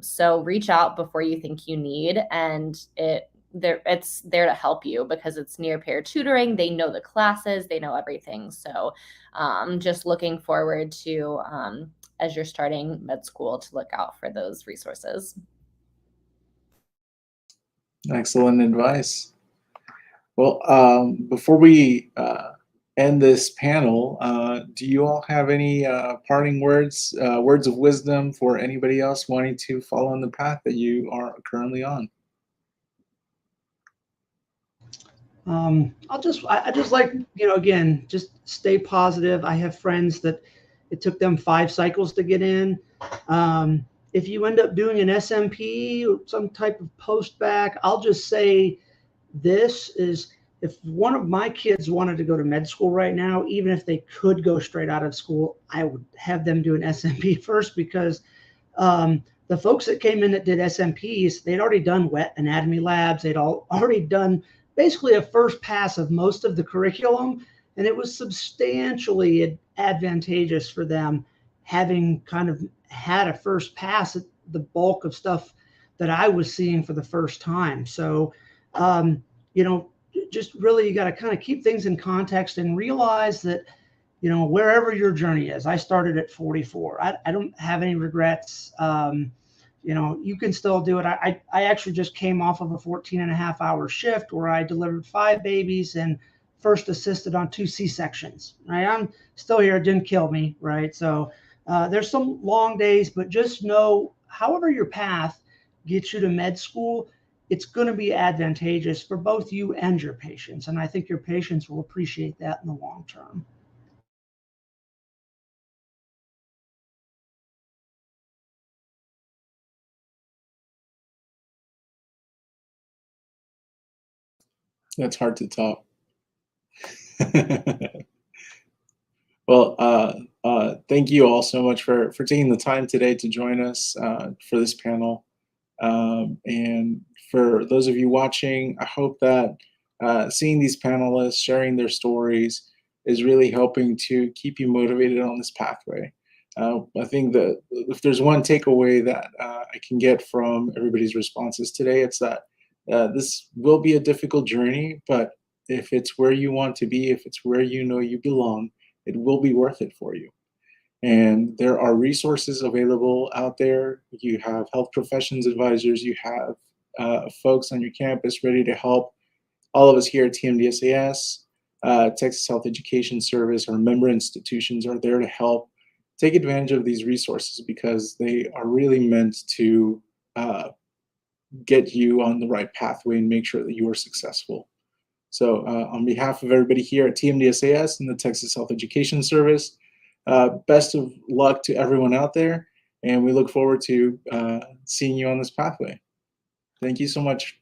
So reach out before you think you need, and it's there to help you because it's near peer tutoring. They know the classes, they know everything. So just looking forward to, as you're starting med school, to look out for those resources. Excellent advice. Well, before we end this panel, do you all have any parting words, words of wisdom for anybody else wanting to follow on the path that you are currently on? I just like, again, just stay positive. I have friends that it took them 5 cycles to get in. If you end up doing an SMP or some type of post-bac, I'll just say this is, if one of my kids wanted to go to med school right now, even if they could go straight out of school, I would have them do an SMP first, because the folks that came in that did SMPs, they'd already done wet anatomy labs. They'd already done basically a first pass of most of the curriculum, and it was substantially advantageous for them having kind of had a first pass at the bulk of stuff that I was seeing for the first time. So, just really, you got to kind of keep things in context and realize that, wherever your journey is, I started at 44. I don't have any regrets. You can still do it. I actually just came off of a 14.5-hour shift where I delivered 5 babies and first assisted on 2 C-sections, right? I'm still here. It didn't kill me, right? So there's some long days, but just know, however your path gets you to med school, it's going to be advantageous for both you and your patients. And I think your patients will appreciate that in the long term. That's hard to top. Well, thank you all so much for taking the time today to join us for this panel. And for those of you watching, I hope that seeing these panelists sharing their stories is really helping to keep you motivated on this pathway. I think that if there's one takeaway that I can get from everybody's responses today, it's that this will be a difficult journey, but if it's where you want to be, if it's where you know you belong, it will be worth it for you. And there are resources available out there. You have health professions advisors, you have folks on your campus ready to help. All of us here at TMDSAS, Texas Health Education Service, our member institutions are there to help. Take advantage of these resources because they are really meant to get you on the right pathway and make sure that you are successful. So on behalf of everybody here at TMDSAS and the Texas Health Education Service, best of luck to everyone out there, and we look forward to seeing you on this pathway. Thank you so much.